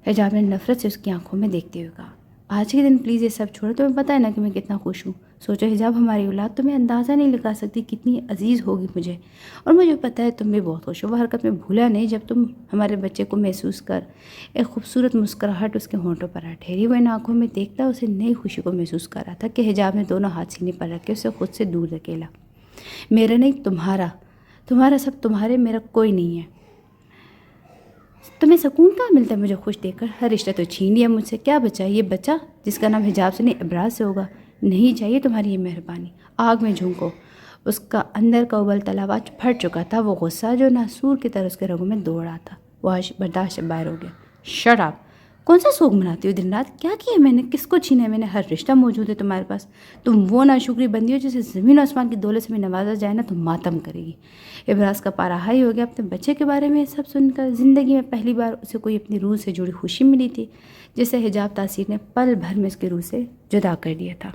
حجاب نے نفرت سے اس کی آنکھوں میں دیکھتے ہوئے کہا، آج کے دن پلیز یہ سب چھوڑو، تمہیں پتہ ہے نا کہ میں کتنا خوش ہوں۔ سوچو حجاب، ہماری اولاد تمہیں اندازہ نہیں لگا سکتی کتنی عزیز ہوگی مجھے، اور مجھے پتہ ہے تم بھی بہت خوش ہو۔ وہ حرکت میں بھولا نہیں جب تم ہمارے بچے کو محسوس کر ایک خوبصورت مسکراہٹ اس کے ہونٹوں پر ٹھہری۔ وہ ان آنکھوں میں دیکھتا اسے نئی خوشی کو محسوس کر رہا تھا کہ حجاب نے دونوں ہاتھ سینے پر رکھ کے اسے خود سے دور دھکیلا۔ میرا نہیں تمہارا، تمہارا سب تمہارے، میرا کوئی نہیں ہے۔ تمہیں سکون کہاں ملتا ہے مجھے خوش دیکھ کر؟ ہر رشتہ تو چھین لیا مجھ سے، کیا بچا؟ یہ بچہ جس کا نام حجاب سے نہیں ابراز سے ہوگا۔ نہیں چاہیے تمہاری یہ مہربانی۔ آگ میں جھونکو۔ اس کا اندر کا ابلتا لاوا آج پھٹ چکا تھا۔ وہ غصہ جو ناسور کی طرح اس کے رگوں میں دوڑ رہا تھا وہ آج برداشت سے باہر ہو گیا۔ Shut up! کون سا سوگ مناتی ہو دن رات؟ کیا کیا میں نے؟ کس کو چھینا ہے میں نے؟ ہر رشتہ موجود ہے تمہارے پاس، تم وہ ناشکری بندی ہو جسے زمین و آسمان کی دولت سے بھی نوازا جائے نا تو ماتم کرے گی۔ ابراز کا پارا ہائی ہو گیا اپنے بچے کے بارے میں سب سن کر۔ زندگی میں پہلی بار اسے کوئی اپنی روح سے جڑی خوشی ملی تھی جسے حجاب تاثیر نے پل بھر میں اس کی روح سے جدا کر دیا تھا۔